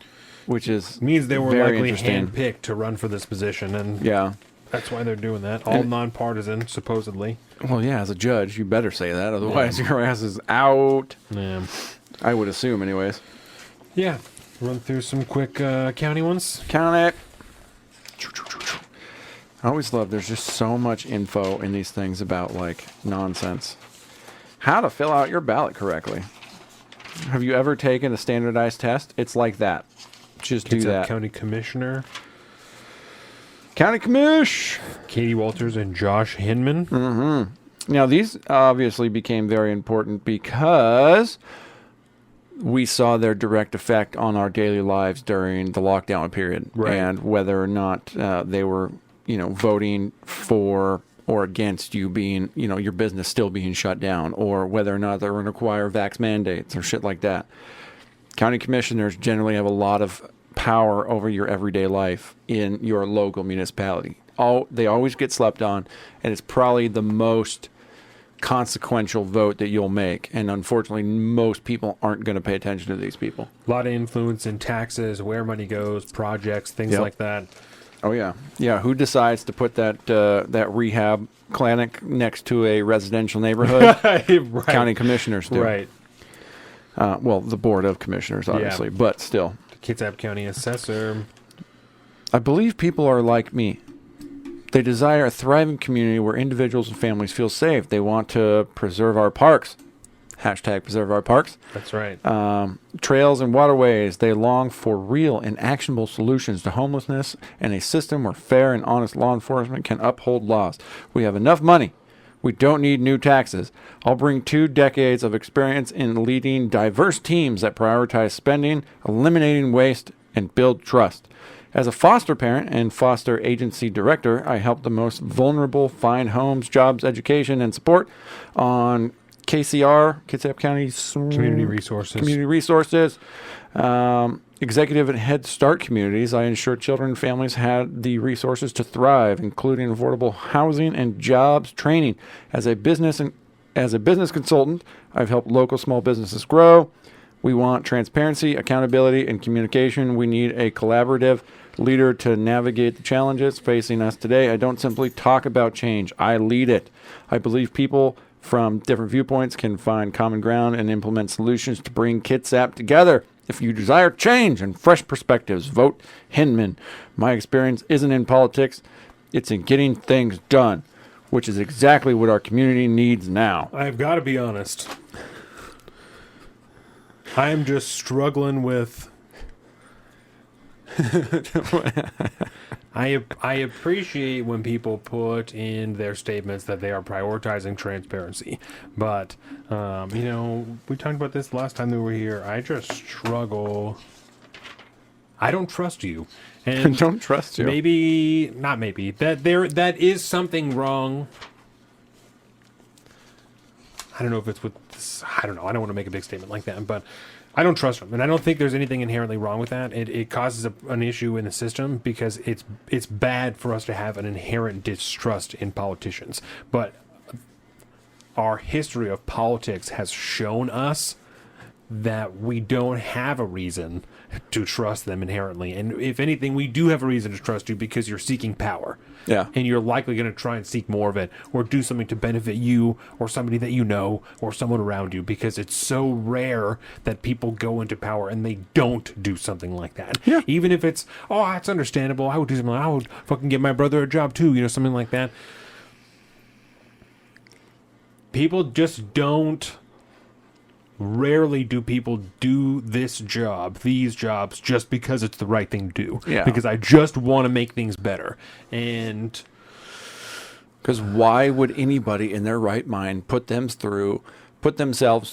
which is Means they were very likely interesting. handpicked to run for this position, and Yeah. that's why they're doing that. All And- nonpartisan, supposedly. Well, yeah, as a judge, you better say that. Otherwise, your ass is out. Yeah. I would assume, anyways. Yeah. Run through some quick county ones. Count it. I always love, there's just so much info in these things about, like, nonsense. How to fill out your ballot correctly. Have you ever taken a standardized test? It's like that. Just do Kitsap that. County Commissioner County Commish. Katie Walters and Josh Hinman. Now, these obviously became very important because we saw their direct effect on our daily lives during the lockdown period, Right. and whether or not they were, voting for or against you being, your business still being shut down, or whether or not they were going to require vax mandates or shit like that. County commissioners generally have a lot of power over your everyday life in your local municipality. They always get slept on, and it's probably the most consequential vote that you'll make. And unfortunately, most people aren't going to pay attention to these people. A lot of influence in taxes, where money goes, projects, things Yep. like that. Oh yeah, yeah. Who decides to put that rehab clinic next to a residential neighborhood? Right. County commissioners do. Right. Well, the board of commissioners, obviously, but still. Kitsap County Assessor. I believe people are like me. They desire a thriving community where individuals and families feel safe. They want to preserve our parks. Hashtag preserve our parks. That's right. Trails and waterways. They long for real and actionable solutions to homelessness and a system where fair and honest law enforcement can uphold laws. We have enough money. We don't need new taxes. I'll bring 2 decades of experience in leading diverse teams that prioritize spending, eliminating waste, and build trust. As a foster parent and foster agency director, I help the most vulnerable find homes, jobs, education, and support on KCR, Kitsap County's Community Resources. Community Resources. Executive and Head Start communities. I ensure children and families had the resources to thrive, including affordable housing and jobs training. As a business consultant, I've helped local small businesses grow. We want transparency, accountability, and communication. We need a collaborative leader to navigate the challenges facing us today. I don't simply talk about change. I lead it. I believe people from different viewpoints can find common ground and implement solutions to bring Kitsap together. If you desire change and fresh perspectives, vote Hinman. My experience isn't in politics. It's in getting things done, which is exactly what our community needs now. I've got to be honest. I'm just struggling with. I appreciate when people put in their statements that they are prioritizing transparency, but we talked about this last time that we were here. I just struggle. I don't trust you, and Don't trust you. that is something wrong. I don't know if it's with this. I don't know. I don't want to make a big statement like that, but I don't trust them, and I don't think there's anything inherently wrong with that. It causes an issue in the system because it's bad for us to have an inherent distrust in politicians. But our history of politics has shown us that we don't have a reason to trust them inherently. And if anything, we do have a reason to trust you because you're seeking power. Yeah. And you're likely going to try and seek more of it or do something to benefit you or somebody that you know or someone around you, because it's so rare that people go into power and they don't do something like that. Yeah. Even if it's, oh, that's understandable. I would do something. I would fucking give my brother a job too. You know, something like that. People just don't. Rarely do people do these jobs, just because it's the right thing to do. Yeah. Because I just want to make things better. And because why would anybody in their right mind put themselves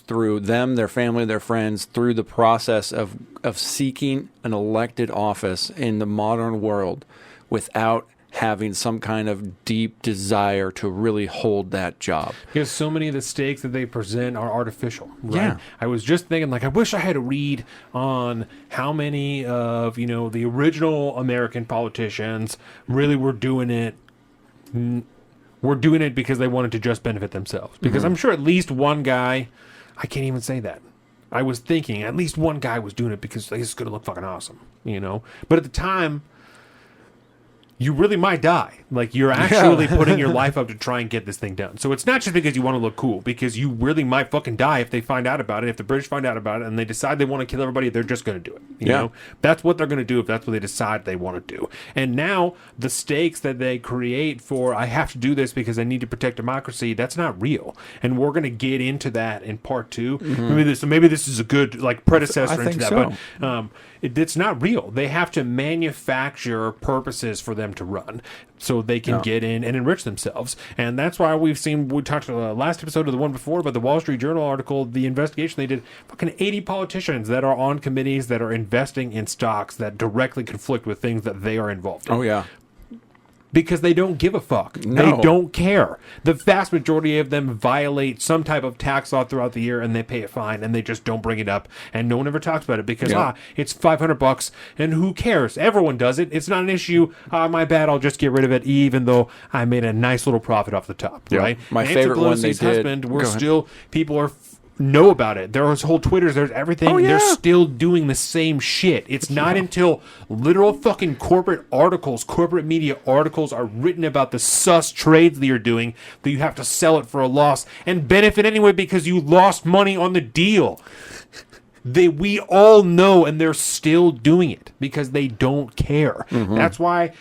through their family, their friends, through the process of seeking an elected office in the modern world without having some kind of deep desire to really hold that job? Because so many of the stakes that they present are artificial, right? Yeah. I was just thinking, like, I wish I had a read on how many of, the original American politicians really were doing it because they wanted to just benefit themselves. Because I'm sure at least one guy, I can't even say that. I was thinking at least one guy was doing it because this is going to look fucking awesome, But at the time, you really might die. Like, you're actually putting your life up to try and get this thing done. So it's not just because you want to look cool, because you really might fucking die if they find out about it. If the British find out about it and they decide they want to kill everybody, they're just going to do it. You know? That's what they're going to do if that's what they decide they want to do. And now the stakes that they create for, I have to do this because I need to protect democracy, that's not real. And we're going to get into that in part 2. Maybe this is a good predecessor into that. So. But it's not real. They have to manufacture purposes for them to run so they can get in and enrich themselves. And that's why we talked last episode of the one before about the Wall Street Journal article, the investigation they did. Fucking 80 politicians that are on committees that are investing in stocks that directly conflict with things that they are involved in. Oh, yeah. Because they don't give a fuck. No. They don't care. The vast majority of them violate some type of tax law throughout the year, and they pay a fine, and they just don't bring it up, and no one ever talks about it because it's $500, and who cares? Everyone does it. It's not an issue. My bad. I'll just get rid of it, even though I made a nice little profit off the top. Right? My Nancy favorite one Pelosi's they did. husband. People are. Know about it. There's whole Twitters, there's everything. Oh, yeah. They're still doing the same shit. It's not until literal fucking corporate media articles are written about the sus trades that you're doing that you have to sell it for a loss and benefit anyway because you lost money on the deal. We all know, and they're still doing it because they don't care. That's why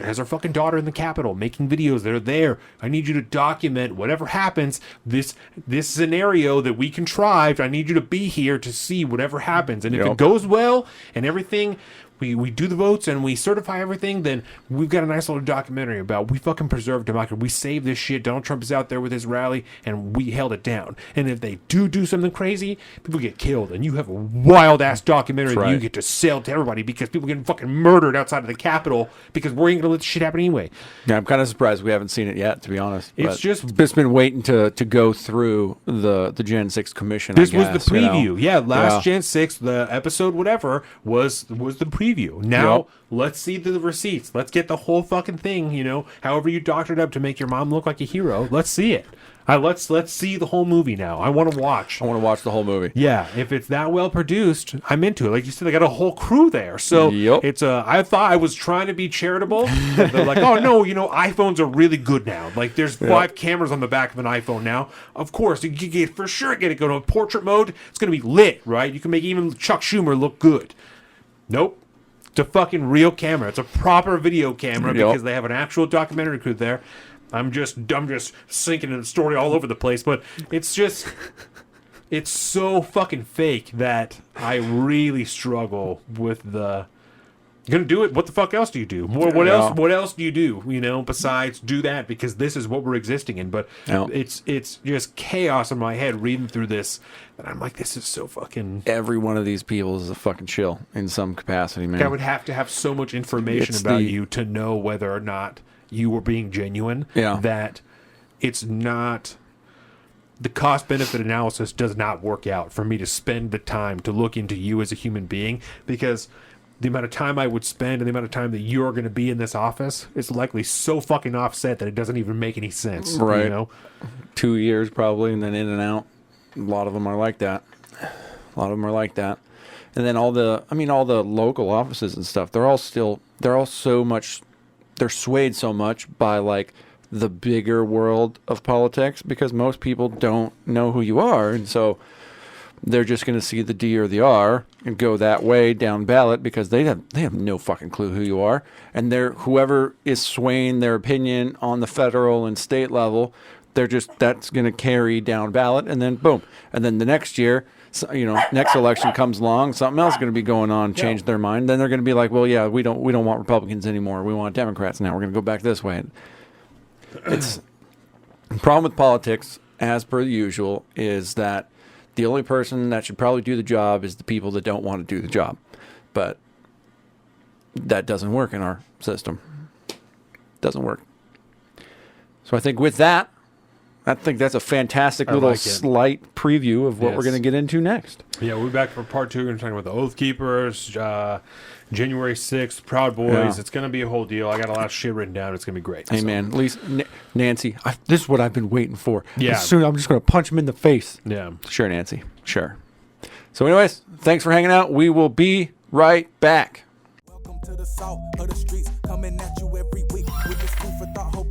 has her fucking daughter in the Capitol making videos that are there. I need you to document whatever happens. This scenario that we contrived, I need you to be here to see whatever happens. And if it goes well and everything, we do the votes and we certify everything, then we've got a nice little documentary about we fucking preserved democracy. We saved this shit. Donald Trump is out there with his rally and we held it down. And if they do something crazy, people get killed. And you have a wild-ass documentary that you get to sell to everybody because people get fucking murdered outside of the Capitol because we ain't going to let this shit happen anyway. Yeah, I'm kind of surprised we haven't seen it yet, to be honest. It's been waiting to go through the Gen 6 commission, This I guess, was the preview. Last Gen 6, the episode whatever, was the preview. Now, let's see the receipts. Let's get the whole fucking thing, however you doctored up to make your mom look like a hero. Let's see it. Let's see the whole movie now. I want to watch. I want to watch the whole movie. Yeah, if it's that well produced, I'm into it. Like you said, they got a whole crew there. So it's I thought I was trying to be charitable. They're like, oh no, iPhones are really good now. Like there's 5 cameras on the back of an iPhone now. Of course, you can for sure get it go to portrait mode. It's gonna be lit, right? You can make even Chuck Schumer look good. Nope. It's a fucking real camera. It's a proper video camera because they have an actual documentary crew there. I'm just sinking in the story all over the place, but it's so fucking fake that I really struggle with the. You're gonna do it. What the fuck else do you do? What else do you do? Besides do that because this is what we're existing in. But it's just chaos in my head reading through this, and I'm like, this is so fucking. Every one of these people is a fucking shill in some capacity, man. I would have to have so much information about you to know whether or not you were being genuine. Yeah. That it's not. The cost-benefit analysis does not work out for me to spend the time to look into you as a human being because the amount of time I would spend and the amount of time that you're going to be in this office is likely so fucking offset that it doesn't even make any sense. Right. You know? 2 years probably, and then in and out. A lot of them are like that. And then all the local offices and stuff, they're swayed so much by like the bigger world of politics because most people don't know who you are, and so they're just going to see the D or the R and go that way down ballot because they have no fucking clue who you are, and whoever is swaying their opinion on the federal and state level, that's going to carry down ballot, and then boom, and then the next year, next election comes along, something else is going to be going on, change their mind, then they're going to be like, well, yeah, we don't want Republicans anymore, we want Democrats now, we're going to go back this way. It's the problem with politics, as per the usual, is that the only person that should probably do the job is the people that don't want to do the job. But that doesn't work in our system. Doesn't work. So I think with that, that's a fantastic slight preview of what we're going to get into next. Yeah, we'll be back for part 2. We're going to talk about the Oath Keepers, January 6th, Proud Boys. Yeah. It's going to be a whole deal. I got a lot of shit written down. It's going to be great. Hey, man, at least Nancy, this is what I've been waiting for. Yeah. Soon I'm just going to punch him in the face. Yeah. Sure, Nancy. Sure. So anyways, thanks for hanging out. We will be right back. Welcome to the South of the streets, coming at you every week with this food for thought.